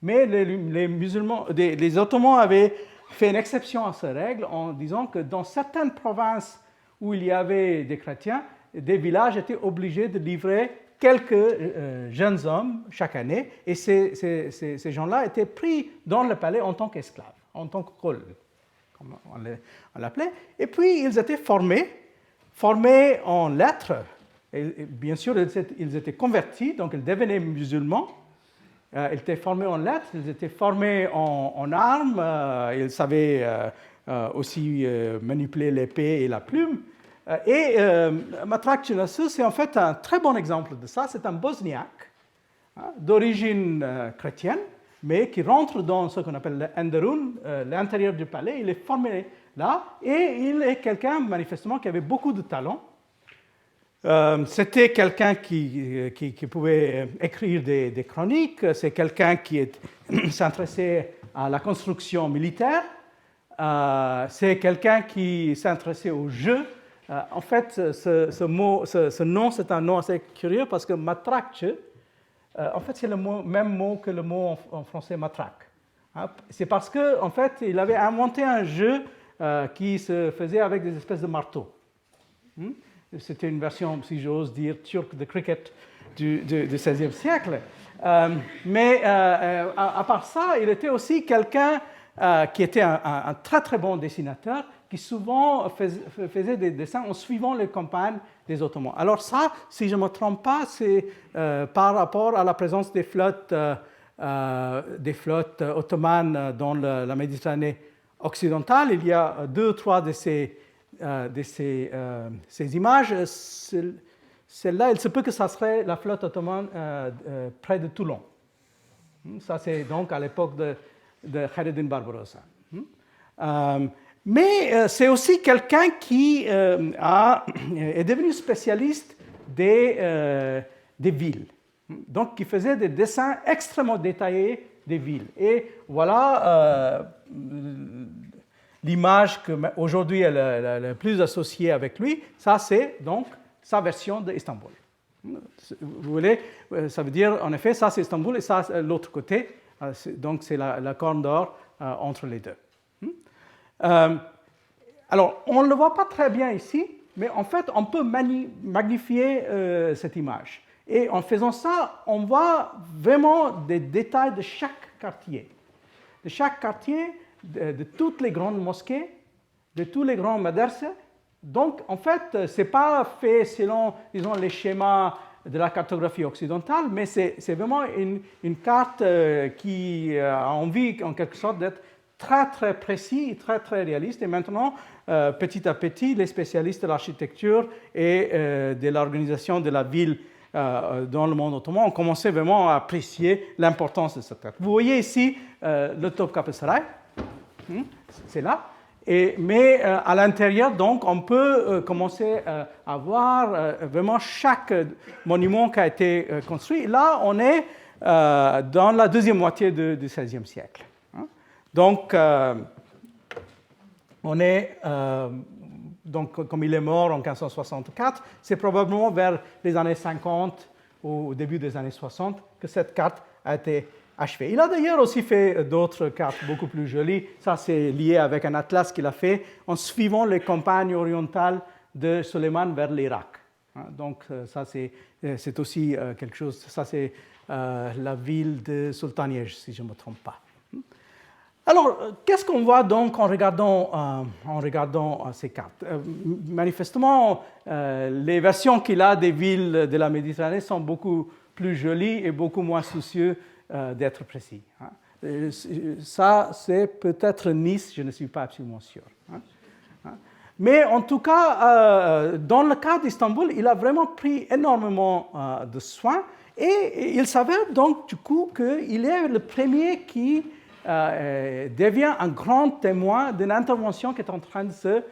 Mais les Ottomans avaient fait une exception à ces règles en disant que dans certaines provinces où il y avait des chrétiens, des villages étaient obligés de livrer quelques jeunes hommes chaque année, et ces gens-là étaient pris dans le palais en tant qu'esclaves, en tant que kol, comme on l'appelait. Et puis, ils étaient formés en lettres. Et bien sûr, ils étaient convertis, donc ils devenaient musulmans. Ils étaient formés en lettres, ils étaient formés en armes, ils savaient aussi manipuler l'épée et la plume. Et Matrakçı Nasır, c'est en fait un très bon exemple de ça. C'est un Bosniaque d'origine chrétienne, mais qui rentre dans ce qu'on appelle l'Enderun, l'intérieur du palais. Il est formé là, et il est quelqu'un, manifestement, qui avait beaucoup de talent. C'était quelqu'un qui pouvait écrire des chroniques, c'est quelqu'un qui s'intéressait à la construction militaire, c'est quelqu'un qui s'intéressait aux jeux. En fait, ce nom, c'est un nom assez curieux parce que Matrakçı, en fait, c'est le même mot que le mot en français matraque. C'est parce qu'en fait, il avait inventé un jeu qui se faisait avec des espèces de marteaux. C'était une version, si j'ose dire, turque de cricket du XVIe siècle. Mais à part ça, il était aussi quelqu'un qui était un très très bon dessinateur, qui souvent faisait des dessins en suivant les campagnes des Ottomans. Alors ça, si je ne me trompe pas, c'est par rapport à la présence des flottes ottomanes dans la Méditerranée occidentale. Il y a 2 ou 3 de ces images. Celle-là, il se peut que ça serait la flotte ottomane près de Toulon. Ça, c'est donc à l'époque de Khaireddin Barbarossa. Mais c'est aussi quelqu'un qui est devenu spécialiste des villes. Donc, qui faisait des dessins extrêmement détaillés des villes. Et voilà l'image qu'aujourd'hui est la plus associée avec lui. Ça, c'est donc sa version d'Istanbul. Vous voulez, ça veut dire, en effet, ça c'est Istanbul et ça c'est l'autre côté. Donc, c'est la corne d'or entre les deux. Alors, on ne le voit pas très bien ici, mais en fait, on peut magnifier cette image. Et en faisant ça, on voit vraiment des détails de chaque quartier. De chaque quartier, de toutes les grandes mosquées, de tous les grands madrasas. Donc, en fait, ce n'est pas fait selon, disons, les schémas de la cartographie occidentale, mais c'est vraiment une carte qui a envie, en quelque sorte, d'être très, très précis, très, très réaliste. Et maintenant, petit à petit, les spécialistes de l'architecture et de l'organisation de la ville dans le monde ottoman ont commencé vraiment à apprécier l'importance de cette carte. Vous voyez ici le Topkapı Saray, c'est là. Mais à l'intérieur, donc, on peut commencer à voir vraiment chaque monument qui a été construit. Là, on est dans la deuxième moitié du XVIe siècle. Donc, on est, donc, comme il est mort en 1564, c'est probablement vers les années 50 ou au début des années 60 que cette carte a été achevée. Il a d'ailleurs aussi fait d'autres cartes beaucoup plus jolies. Ça, c'est lié avec un atlas qu'il a fait en suivant les campagnes orientales de Suleiman vers l'Irak. Donc, ça, c'est aussi quelque chose. Ça, c'est la ville de Sultaniej, si je ne me trompe pas. Alors, qu'est-ce qu'on voit donc en regardant ces cartes? Manifestement, les versions qu'il a des villes de la Méditerranée sont beaucoup plus jolies et beaucoup moins soucieux d'être précis. Ça, c'est peut-être Nice, je ne suis pas absolument sûr. Mais en tout cas, dans le cas d'Istanbul, il a vraiment pris énormément de soin et il s'avère donc du coup qu'il est le premier qui devient un grand témoin d'une intervention qui est en train de se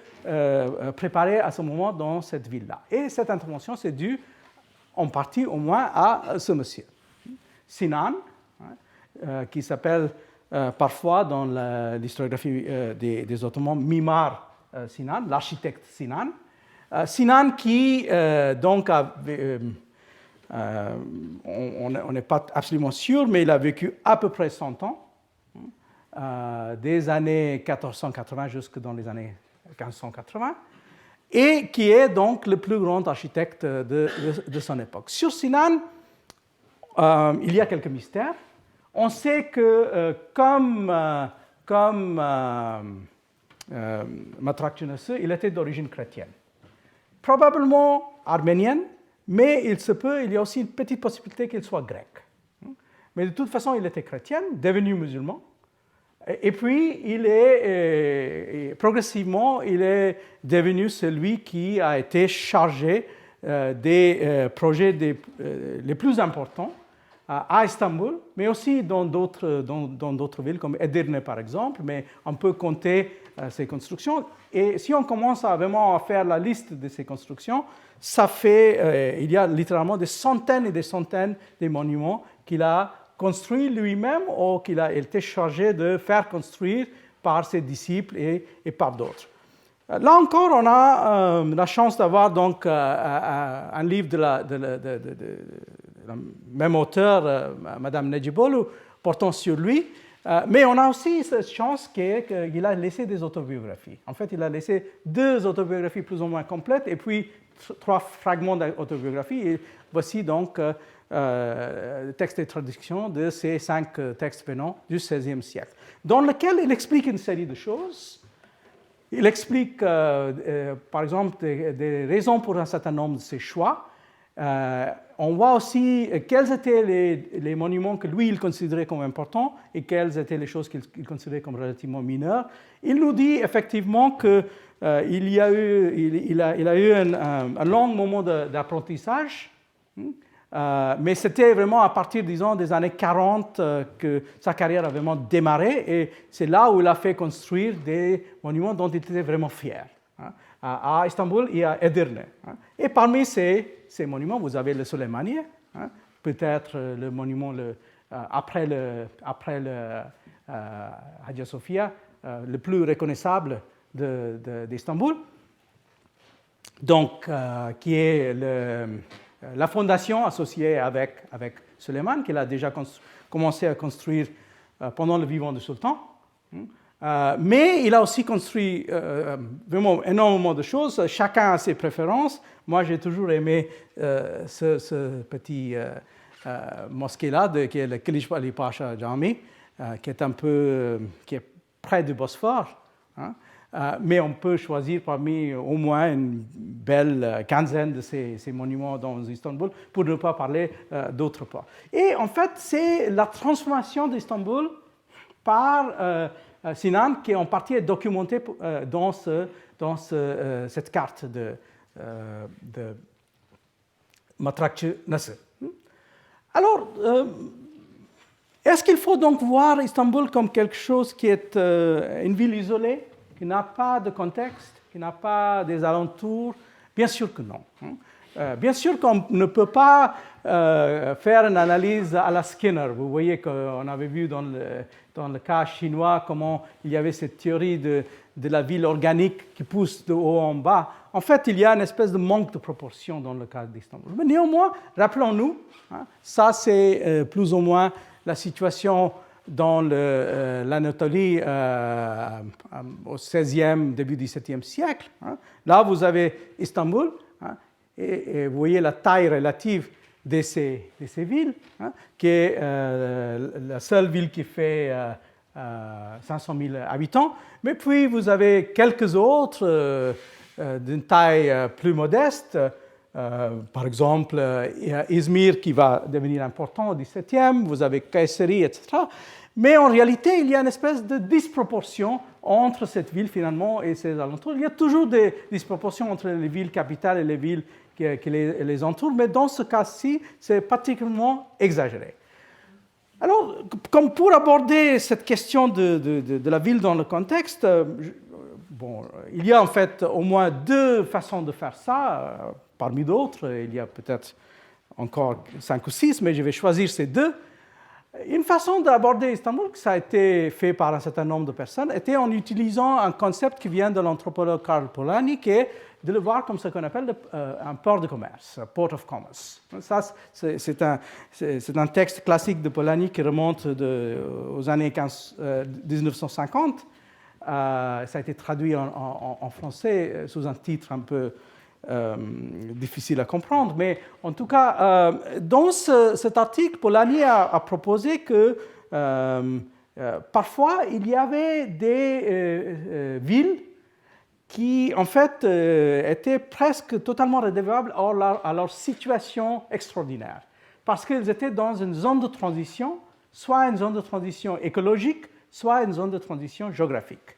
préparer à ce moment dans cette ville-là. Et cette intervention, c'est dû en partie au moins à ce monsieur, Sinan, qui s'appelle parfois dans l'historiographie des Ottomans Mimar Sinan, l'architecte Sinan. Sinan qui donc on n'est pas absolument sûr, mais il a vécu à peu près 100 ans. Des années 1480 jusque dans les années 1580, et qui est donc le plus grand architecte de son époque. Sur Sinan, il y a quelques mystères. On sait que comme Matrakçı, il était d'origine chrétienne. Probablement arménienne, mais il y a aussi une petite possibilité qu'il soit grec. Mais de toute façon, il était chrétien, devenu musulman. Et puis, progressivement, il est devenu celui qui a été chargé des projets les plus importants à Istanbul, mais aussi dans d'autres villes, comme Edirne par exemple, mais on peut compter ces constructions. Et si on commence vraiment à faire la liste de ces constructions, il y a littéralement des centaines et des centaines de monuments qu'il a construit lui-même ou qu'il a été chargé de faire construire par ses disciples et par d'autres. Là encore, on a la chance d'avoir donc un livre de la même auteur, Madame Necipoglu, portant sur lui, mais on a aussi cette chance qu'il a laissé des autobiographies. En fait, il a laissé 2 autobiographies plus ou moins complètes et puis 3 fragments d'autobiographies. Et voici donc texte et traduction de ces 5 textes venant du XVIe siècle, dans lequel il explique une série de choses. Il explique, par exemple, des raisons pour un certain nombre de ses choix. On voit aussi quels étaient les monuments que lui, il considérait comme importants et quelles étaient les choses qu'il considérait comme relativement mineures. Il nous dit effectivement qu'il a eu un long moment d'apprentissage, mais c'était vraiment à partir, disons, des années 40 que sa carrière a vraiment démarré, et c'est là où il a fait construire des monuments dont il était vraiment fier. À Istanbul et à Edirne. Et parmi ces monuments, vous avez le Süleymaniye, peut-être le monument après le Hagia Sophia, le plus reconnaissable d'Istanbul, donc qui est la fondation associée avec Süleyman, qu'il a déjà commencé à construire pendant le vivant du sultan. Mais il a aussi construit vraiment énormément de choses. Chacun a ses préférences. Moi, j'ai toujours aimé ce petit mosquée-là, qui est le Kiliç Ali Pasha Jami, qui est près du Bosphore. Mais on peut choisir parmi au moins une belle quinzaine de ces monuments dans Istanbul, pour ne pas parler d'autres parts. Et en fait, c'est la transformation d'Istanbul par Sinan qui en partie est documentée dans cette carte de Matrakçı Nasr. Alors, est-ce qu'il faut donc voir Istanbul comme quelque chose qui est une ville isolée, qui n'a pas de contexte, qui n'a pas des alentours? Bien sûr que non. Bien sûr qu'on ne peut pas faire une analyse à la Skinner. Vous voyez qu'on avait vu dans le cas chinois comment il y avait cette théorie de la ville organique qui pousse de haut en bas. En fait, il y a une espèce de manque de proportion dans le cas d'Istanbul. Mais néanmoins, rappelons-nous, ça c'est plus ou moins la situation dans l'Anatolie au XVIe, début XVIIe siècle. Là, vous avez Istanbul, et vous voyez la taille relative de ces villes, qui est la seule ville qui fait 500 000 habitants. Mais puis, vous avez quelques autres d'une taille plus modeste. Par exemple, il y a Izmir qui va devenir important au XVIIe, vous avez Kayseri, etc. Mais en réalité, il y a une espèce de disproportion entre cette ville finalement et ses alentours. Il y a toujours des disproportions entre les villes capitales et les villes qui les entourent, mais dans ce cas-ci, c'est particulièrement exagéré. Alors, comme pour aborder cette question de la ville dans le contexte, il y a en fait au moins deux façons de faire ça. Parmi d'autres, il y a peut-être encore 5 ou 6, mais je vais choisir ces deux. Une façon d'aborder Istanbul, que ça a été fait par un certain nombre de personnes, était en utilisant un concept qui vient de l'anthropologue Karl Polanyi, qui est de le voir comme ce qu'on appelle un port de commerce, un port of commerce. Ça, c'est un texte classique de Polanyi qui remonte aux années 1950. Ça a été traduit en français sous un titre un peu difficile à comprendre, mais en tout cas, dans cet article, Polanyi a proposé que parfois il y avait des villes qui, en fait, étaient presque totalement redevables à leur situation extraordinaire, parce qu'ils étaient dans une zone de transition, soit une zone de transition écologique, soit une zone de transition géographique.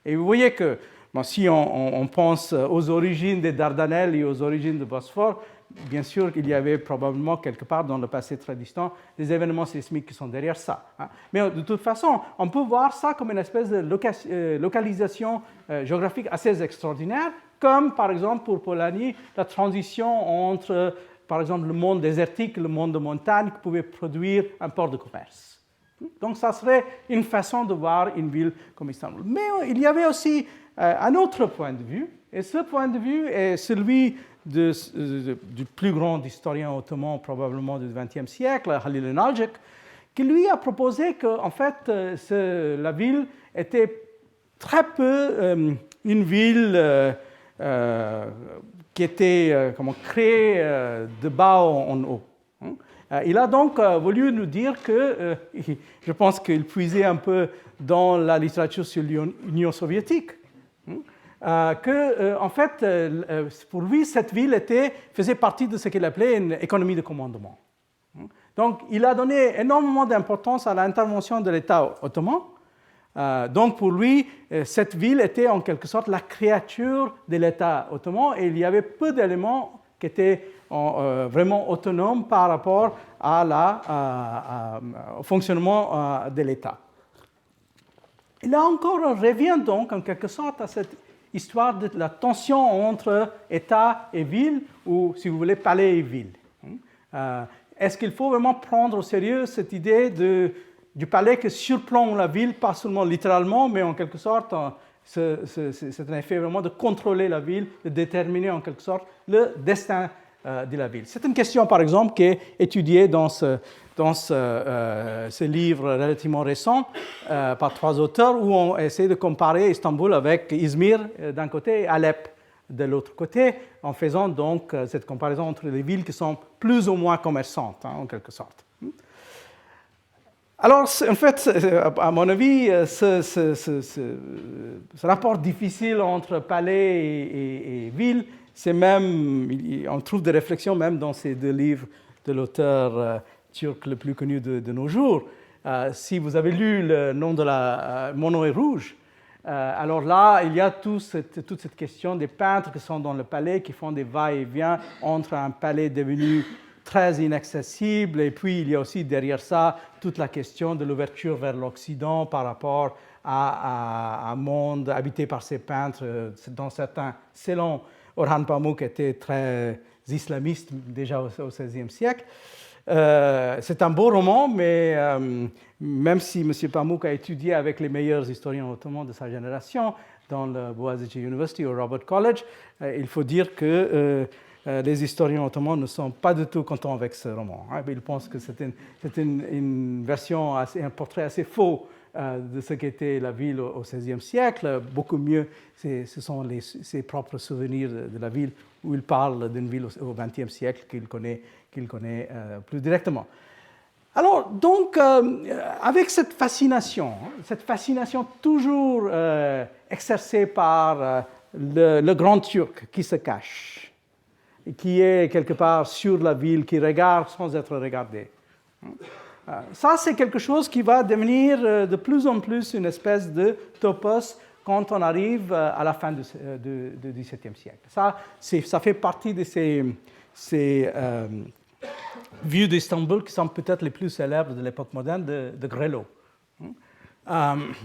Et vous voyez que si on pense aux origines des Dardanelles et aux origines du Bosphore, bien sûr qu'il y avait probablement quelque part dans le passé très distant des événements sismiques qui sont derrière ça. Mais de toute façon, on peut voir ça comme une espèce de localisation géographique assez extraordinaire, comme par exemple pour Polanyi, la transition entre, par exemple, le monde désertique et le monde de montagne qui pouvait produire un port de commerce. Donc ça serait une façon de voir une ville comme Istanbul. Mais il y avait aussi un autre point de vue, et ce point de vue est celui du plus grand historien ottoman probablement du XXe siècle, Halil İnalcık, qui lui a proposé que en fait, la ville était très peu une ville qui était créée de bas en haut. Il a donc voulu nous dire que, je pense qu'il puisait un peu dans la littérature sur l'Union soviétique, que, en fait, pour lui, cette ville faisait partie de ce qu'il appelait une économie de commandement. Donc, il a donné énormément d'importance à l'intervention de l'État ottoman. Donc, pour lui, cette ville était en quelque sorte la créature de l'État ottoman et il y avait peu d'éléments qui étaient vraiment autonomes par rapport au fonctionnement de l'État. Et là encore, on revient donc en quelque sorte à cette histoire de la tension entre État et ville, ou si vous voulez, palais et ville. Est-ce qu'il faut vraiment prendre au sérieux cette idée du palais qui surplombe la ville, pas seulement littéralement, mais en quelque sorte, c'est un effet vraiment de contrôler la ville, de déterminer en quelque sorte le destin de la ville. C'est une question, par exemple, qui est étudiée dans ce livre relativement récent par 3 auteurs où on essaie de comparer Istanbul avec Izmir d'un côté et Alep de l'autre côté, en faisant donc cette comparaison entre les villes qui sont plus ou moins commerçantes, en quelque sorte. Alors, en fait, à mon avis, ce rapport difficile entre palais et ville, c'est même, on trouve des réflexions même dans ces 2 livres de l'auteur turc le plus connu de nos jours. Si vous avez lu Le nom de Mon nom est rouge, alors là, il y a toute cette question des peintres qui sont dans le palais, qui font des va-et-vient entre un palais devenu très inaccessible, et puis il y a aussi derrière ça toute la question de l'ouverture vers l'Occident par rapport à un monde habité par ces peintres, selon Orhan Pamuk était très islamiste déjà au XVIe siècle. C'est un beau roman, mais même si M. Pamuk a étudié avec les meilleurs historiens ottomans de sa génération dans le Boğaziçi University ou Robert College, il faut dire que les historiens ottomans ne sont pas du tout contents avec ce roman. Ils pensent que c'est une version, un portrait assez faux de ce qu'était la ville au XVIe siècle. Beaucoup mieux, ce sont ses propres souvenirs de la ville, où il parle d'une ville au XXe siècle qu'il connaît plus directement. Alors, donc, avec cette fascination toujours exercée par le grand Turc qui se cache, qui est quelque part sur la ville, qui regarde sans être regardé. Ça, c'est quelque chose qui va devenir de plus en plus une espèce de topos quand on arrive à la fin du XVIIe siècle. Ça fait partie de ces vues d'Istanbul qui sont peut-être les plus célèbres de l'époque moderne de Grelot,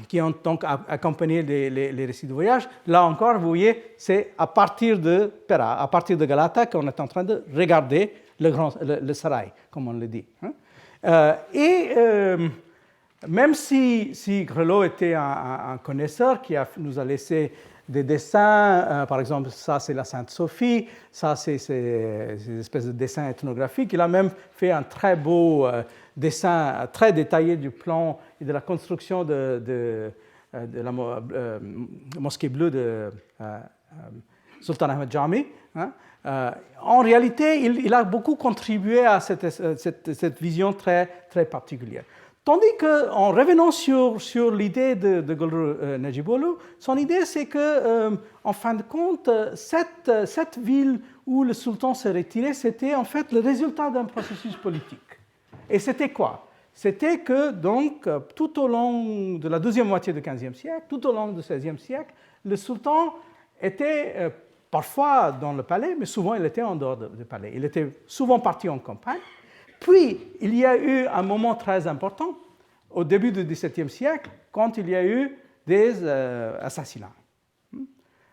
qui ont donc accompagné les récits de voyage. Là encore, vous voyez, c'est à partir de Pera, à partir de Galata, qu'on est en train de regarder le Saray, comme on le dit. Même si Grelot était un connaisseur qui nous a laissé des dessins, par exemple, ça c'est la Sainte Sophie, ça c'est une espèce de dessin ethnographique. Il a même fait un très beau dessin, très détaillé du plan et de la construction de la mosquée bleue de Sultan Ahmed Jami. En réalité, il a beaucoup contribué à cette vision très, très particulière. Tandis qu'en revenant sur l'idée de Gulru Najibolu, son idée c'est que, en fin de compte, cette ville où le sultan s'est retiré, c'était en fait le résultat d'un processus politique. Et c'était quoi? C'était que, donc, tout au long de la deuxième moitié du XVe siècle, tout au long du XVIe siècle, le sultan était parfois dans le palais, mais souvent il était en dehors du palais. Il était souvent parti en campagne. Puis, il y a eu un moment très important, au début du XVIIe siècle, quand il y a eu des assassinats.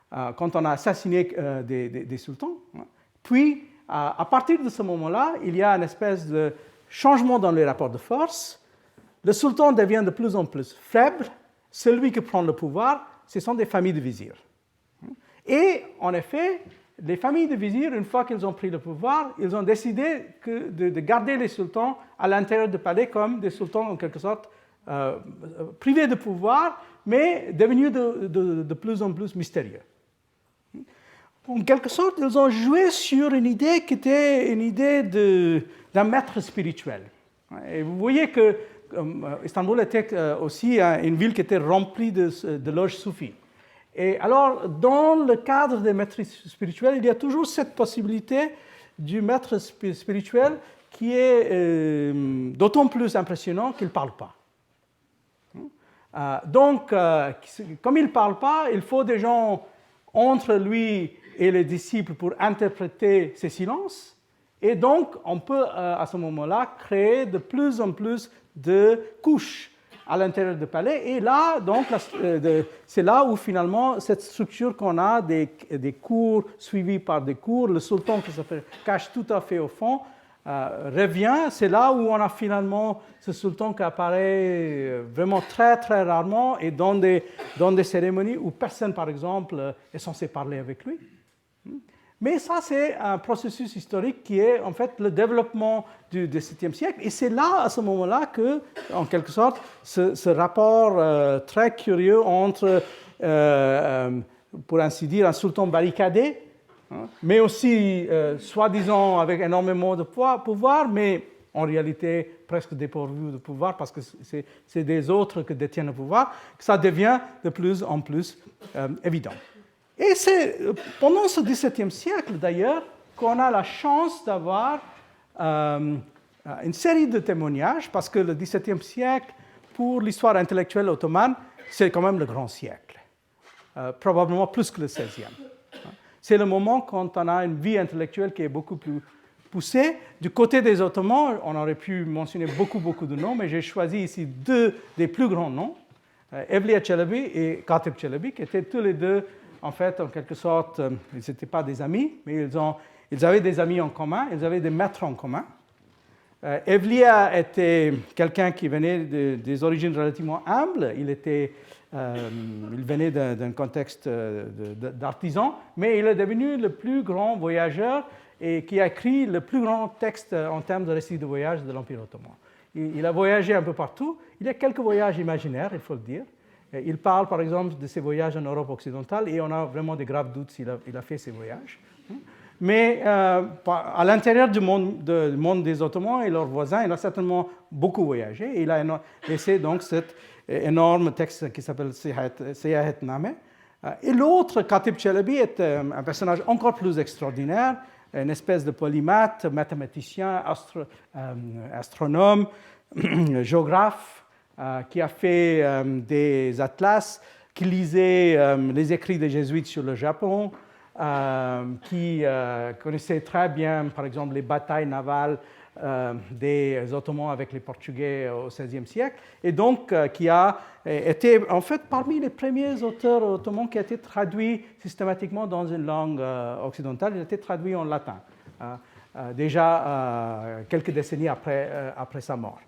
Quand on a assassiné des sultans. Puis, à partir de ce moment-là, il y a une espèce de changement dans les rapports de force. Le sultan devient de plus en plus faible. Celui qui prend le pouvoir, ce sont des familles de vizirs. Et, en effet, les familles de vizirs, une fois qu'ils ont pris le pouvoir, ils ont décidé de garder les sultans à l'intérieur du palais comme des sultans, en quelque sorte, privés de pouvoir, mais devenus de plus en plus mystérieux. En quelque sorte, ils ont joué sur une idée qui était une idée d'un maître spirituel. Et vous voyez que Istanbul était aussi une ville qui était remplie de loges soufis. Et alors, dans le cadre des maîtres spirituels, il y a toujours cette possibilité du maître spirituel qui est d'autant plus impressionnant qu'il ne parle pas. Donc, comme il ne parle pas, il faut des gens entre lui et les disciples pour interpréter ces silences. Et donc, on peut à ce moment-là créer de plus en plus de couches à l'intérieur du palais. Et là, donc, c'est là où finalement cette structure qu'on a des cours suivis par des cours, le sultan qui se cache tout à fait au fond, revient. C'est là où on a finalement ce sultan qui apparaît vraiment très, très rarement et dans des cérémonies où personne, par exemple, est censé parler avec lui. Mais ça, c'est un processus historique qui est en fait le développement du XVIIe siècle. Et c'est là, à ce moment-là, que, en quelque sorte, ce rapport très curieux entre, pour ainsi dire, un sultan barricadé, mais aussi, soi-disant, avec énormément de pouvoir, mais en réalité presque dépourvu de pouvoir, parce que c'est des autres qui détiennent le pouvoir, que ça devient de plus en plus évident. Et c'est pendant ce XVIIe siècle, d'ailleurs, qu'on a la chance d'avoir une série de témoignages, parce que le XVIIe siècle, pour l'histoire intellectuelle ottomane, c'est quand même le grand siècle, probablement plus que le XVIe. C'est le moment quand on a une vie intellectuelle qui est beaucoup plus poussée. Du côté des Ottomans, on aurait pu mentionner beaucoup de noms, mais j'ai choisi ici deux des plus grands noms, Evliya Çelebi et Katip Çelebi, qui étaient tous les deux en fait, en quelque sorte, ils n'étaient pas des amis, mais ils avaient des amis en commun, ils avaient des maîtres en commun. Evlia était quelqu'un qui venait des origines relativement humbles. Il venait d'un contexte d'artisan, mais il est devenu le plus grand voyageur et qui a écrit le plus grand texte en termes de récits de voyage de l'Empire ottoman. Il a voyagé un peu partout. Il y a quelques voyages imaginaires, il faut le dire. Il parle par exemple de ses voyages en Europe occidentale et on a vraiment des graves doutes s'il a fait ces voyages. Mais à l'intérieur du monde des Ottomans et leurs voisins, il a certainement beaucoup voyagé. Et il a laissé donc cet énorme texte qui s'appelle Seyahat-Name. Et l'autre, Khatib Chelebi, est un personnage encore plus extraordinaire, une espèce de polymathe, mathématicien, astronome, géographe, qui a fait des atlas, qui lisait les écrits des jésuites sur le Japon, qui connaissait très bien, par exemple, les batailles navales des Ottomans avec les Portugais au XVIe siècle, et donc qui a été en fait parmi les premiers auteurs ottomans qui a été traduit systématiquement dans une langue occidentale. Il a été traduit en latin, déjà quelques décennies après sa mort.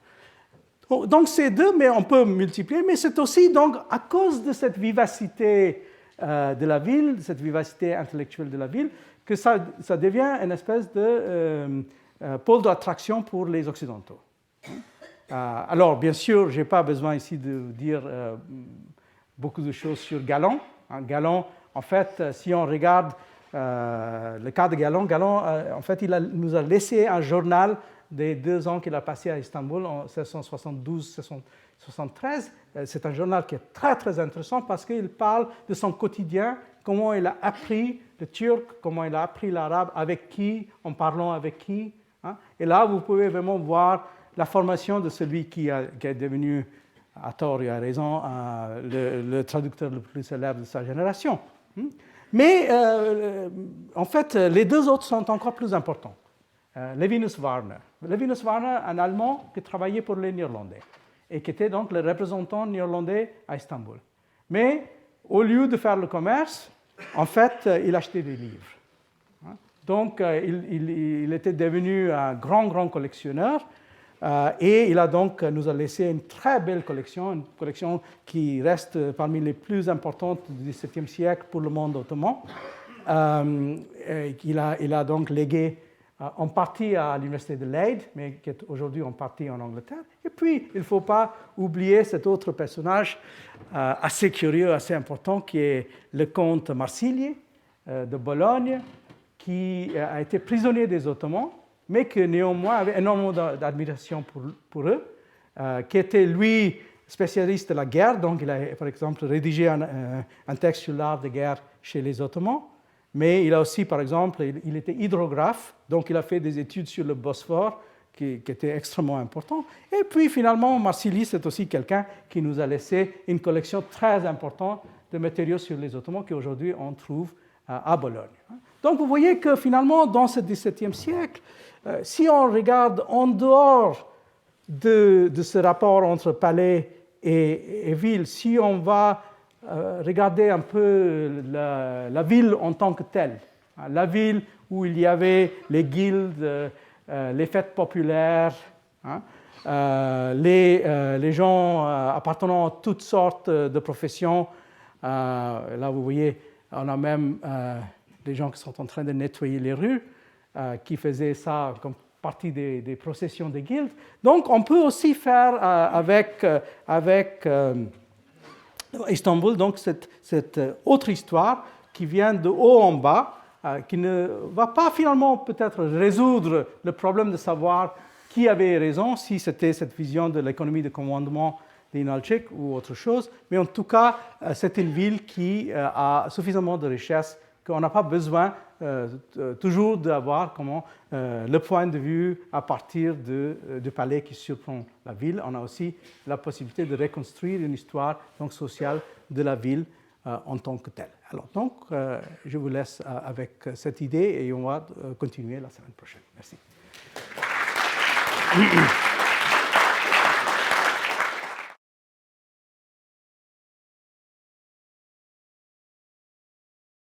Donc ces deux, mais on peut multiplier, mais c'est aussi donc à cause de cette vivacité de la ville, cette vivacité intellectuelle de la ville, que ça devient une espèce de pôle d'attraction pour les Occidentaux. Alors, bien sûr, je n'ai pas besoin ici de dire beaucoup de choses sur Galland. Galland, en fait, si on regarde le cas de Galland, en fait, nous a laissé un journal des 2 ans qu'il a passé à Istanbul en 1672-1673. C'est un journal qui est très, très intéressant parce qu'il parle de son quotidien, comment il a appris le turc, comment il a appris l'arabe, avec qui, en parlant avec qui. Et là, vous pouvez vraiment voir la formation de celui qui est devenu, à tort et à raison, le traducteur le plus célèbre de sa génération. Mais en fait, les 2 autres sont encore plus importants. Levinus Warner. Levinus Warner, un Allemand qui travaillait pour les Néerlandais et qui était donc le représentant néerlandais à Istanbul. Mais au lieu de faire le commerce, en fait, il achetait des livres. Donc, il était devenu un grand collectionneur et il nous a laissé une très belle collection, une collection qui reste parmi les plus importantes du XVIIe siècle pour le monde ottoman. Il a donc légué en partie à l'université de Leyde, mais qui est aujourd'hui en partie en Angleterre. Et puis, il ne faut pas oublier cet autre personnage assez curieux, assez important, qui est le comte Marsigli de Bologne, qui a été prisonnier des Ottomans, mais qui néanmoins avait énormément d'admiration pour eux, qui était, lui, spécialiste de la guerre. Donc, il a, par exemple, rédigé un texte sur l'art de guerre chez les Ottomans. Mais il a aussi, par exemple, il était hydrographe, donc il a fait des études sur le Bosphore qui étaient extrêmement importantes. Et puis finalement, Marsigli, c'est aussi quelqu'un qui nous a laissé une collection très importante de matériaux sur les Ottomans qu'aujourd'hui on trouve à Bologne. Donc vous voyez que finalement, dans ce XVIIe siècle, si on regarde en dehors de ce rapport entre palais et ville, si on va regardez un peu la ville en tant que telle. La ville où il y avait les guildes, les fêtes populaires, les gens appartenant à toutes sortes de professions. Là, vous voyez, on a même des gens qui sont en train de nettoyer les rues, qui faisaient ça comme partie des processions des guildes. Donc, on peut aussi faire avec Istanbul, donc cette autre histoire qui vient de haut en bas, qui ne va pas finalement peut-être résoudre le problème de savoir qui avait raison, si c'était cette vision de l'économie de commandement d'Inalcik ou autre chose, mais en tout cas, c'est une ville qui a suffisamment de richesse qu'on n'a pas besoin toujours d'avoir le point de vue à partir du palais qui surplombe la ville. On a aussi la possibilité de reconstruire une histoire donc, sociale de la ville en tant que telle. Alors donc, je vous laisse avec cette idée et on va continuer la semaine prochaine. Merci.